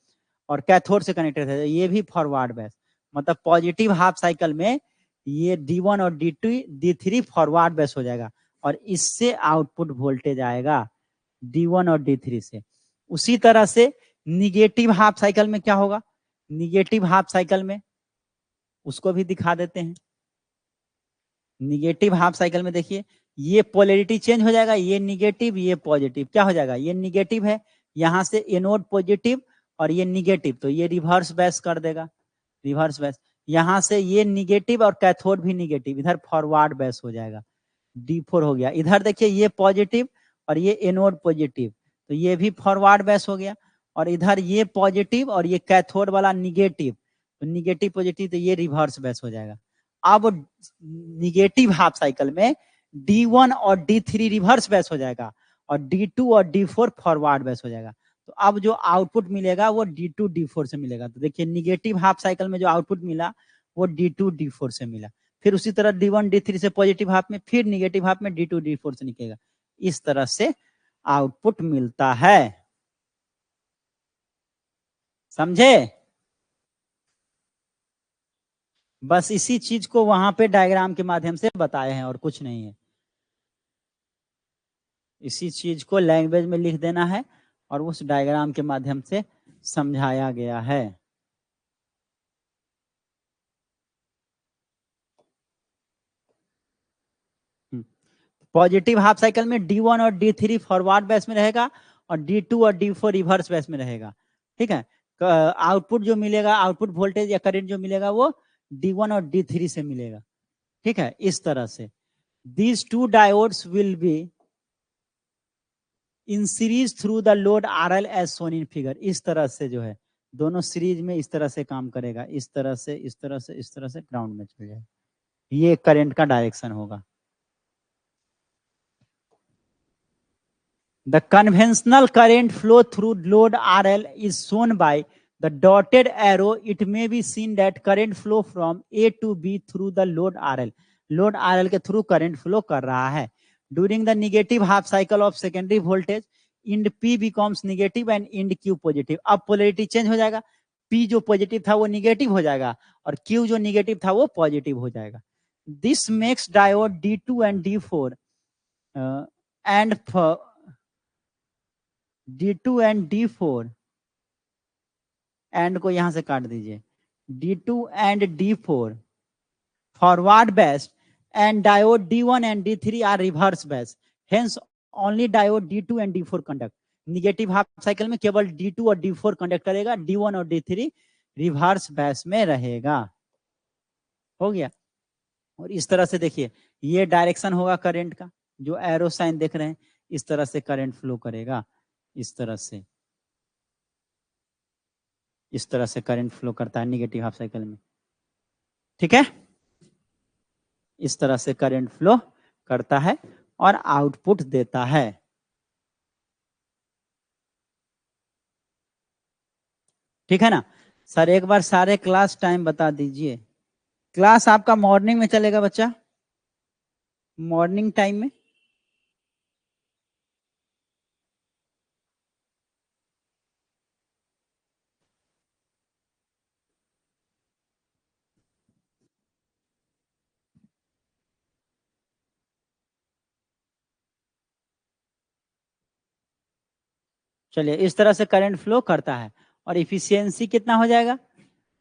और कैथोड से कनेक्टेड है, ये भी फॉरवर्ड बेस, मतलब पॉजिटिव हाफ साइकिल में ये D1 और D2 D3 फॉरवर्ड बेस हो जाएगा और इससे आउटपुट वोल्टेज आएगा D1 और D3 से। उसी तरह से निगेटिव हाफ साइकिल में क्या होगा, निगेटिव हाफ साइकिल में उसको भी दिखा देते हैं। निगेटिव हाफ साइकिल में देखिए ये पोलैरिटी चेंज हो जाएगा, ये निगेटिव ये पॉजिटिव, क्या हो जाएगा, ये निगेटिव है, यहां से एनोड पॉजिटिव और ये निगेटिव, तो ये रिवर्स बेस कर देगा, रिवर्स बेस, यहां से ये निगेटिव और कैथोड भी निगेटिव, इधर फॉरवर्ड बेस हो जाएगा, D4 हो गया। इधर देखिए ये पॉजिटिव और ये एनोड पॉजिटिव, तो ये भी फॉरवर्ड बेस हो गया, और इधर ये पॉजिटिव और ये कैथोड वाला निगेटिव, तो निगेटिव पॉजिटिव, तो ये रिवर्स बेस हो जाएगा। अब निगेटिव हाफ साइकिल में D1 और D3 रिवर्स बेस हो जाएगा और D2 और D4 फॉरवर्ड बेस हो जाएगा। तो अब जो आउटपुट मिलेगा वो D2 D4 से मिलेगा। तो देखिए निगेटिव हाफ साइकिल में जो आउटपुट मिला वो D2 D4 से मिला, फिर उसी तरह D1 D3 से पॉजिटिव हाफ में, फिर निगेटिव हाफ में D2 D4 से निकलेगा, इस तरह से आउटपुट मिलता है। समझे? बस इसी चीज को वहां पे डायग्राम के माध्यम से बताए हैं और कुछ नहीं है। इसी चीज को लैंग्वेज में लिख देना है और उस डायग्राम के माध्यम से समझाया गया है। पॉजिटिव हाफ साइकिल में D1 और D3 फॉरवर्ड बेस में रहेगा और D2 और D4 रिवर्स बेस में रहेगा, ठीक है। आउटपुट जो मिलेगा, आउटपुट वोल्टेज या करंट जो मिलेगा वो D1 और D3 से मिलेगा, ठीक है। इस तरह से these two diodes will be in series through the load RL as shown in figure। इस तरह से जो है दोनों सीरीज में इस तरह से काम करेगा, इस तरह से, इस तरह से, इस तरह से ग्राउंड में चल जाएगा, ये करंट का डायरेक्शन होगा। The conventional current flow through load RL is shown by the dotted arrow. It may be seen that current flow from A to B through the load RL. Load RL के थ्रू करंट फ्लो कर रहा है। During the negative half cycle of secondary voltage, end P becomes negative and end Q positive. अब पोलैरिटी चेंज हो जाएगा, P जो पॉजिटिव था वो निगेटिव हो जाएगा और Q जो निगेटिव था वो पॉजिटिव हो जाएगा। This makes diode D2 and D4 and D2 and D4 and को यहां से काट दीजिए, D2 and D4 forward based and diode D1 and D3 are reverse based. Hence only diode D2 and D4 conduct. Negative half cycle में केवल D2 और D4 कंडक्ट करेगा, D1 और D3 रिवर्स बेस में रहेगा। हो गया। और इस तरह से देखिए ये डायरेक्शन होगा करंट का, जो एरो साइन देख रहे हैं इस तरह से करंट फ्लो करेगा, इस तरह से, इस तरह से करंट फ्लो करता है निगेटिव हाफ साइकिल में, ठीक है। इस तरह से करंट फ्लो करता है और आउटपुट देता है। ठीक है ना सर? एक बार सारे क्लास टाइम बता दीजिए। क्लास आपका मॉर्निंग में चलेगा बच्चा, मॉर्निंग टाइम में। चलिए इस तरह से करंट फ्लो करता है और इफिशियंसी कितना हो जाएगा?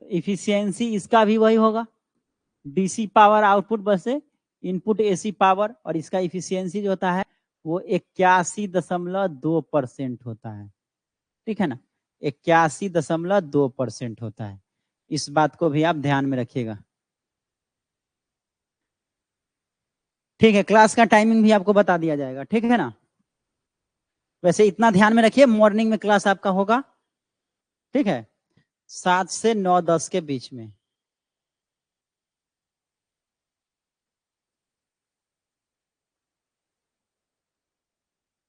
इफिशियंसी इसका भी वही होगा, डीसी पावर आउटपुट बस इनपुट एसी पावर, और इसका इफिशियंसी जो होता है वो 81.2% होता है। ठीक है ना, 81.2% होता है। इस बात को भी आप ध्यान में रखिएगा। ठीक है, क्लास का टाइमिंग भी आपको बता दिया जाएगा, ठीक है ना। वैसे इतना ध्यान में रखिए, मॉर्निंग में क्लास आपका होगा, ठीक है, 7 से 9:10 के बीच में।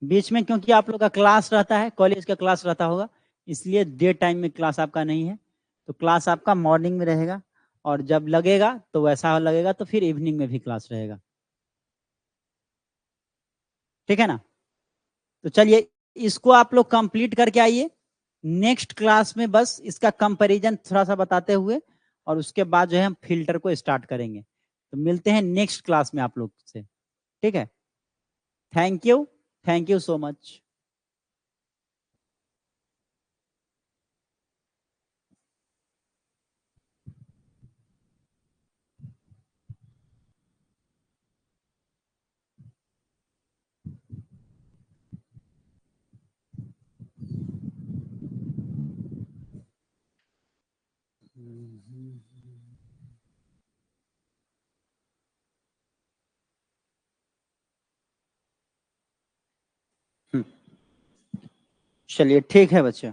बीच में क्योंकि आप लोग का क्लास रहता है, कॉलेज का क्लास रहता होगा, इसलिए डे टाइम में क्लास आपका नहीं है। तो क्लास आपका मॉर्निंग में रहेगा, और जब लगेगा तो वैसा लगेगा तो फिर इवनिंग में भी क्लास रहेगा, ठीक है ना। तो चलिए, इसको आप लोग कंप्लीट करके आइए। नेक्स्ट क्लास में बस इसका कंपैरिजन थोड़ा सा बताते हुए, और उसके बाद जो है हम फिल्टर को स्टार्ट करेंगे। तो मिलते हैं नेक्स्ट क्लास में आप लोग से, ठीक है। Thank you, thank you so much. चलिए ठीक है बच्चों।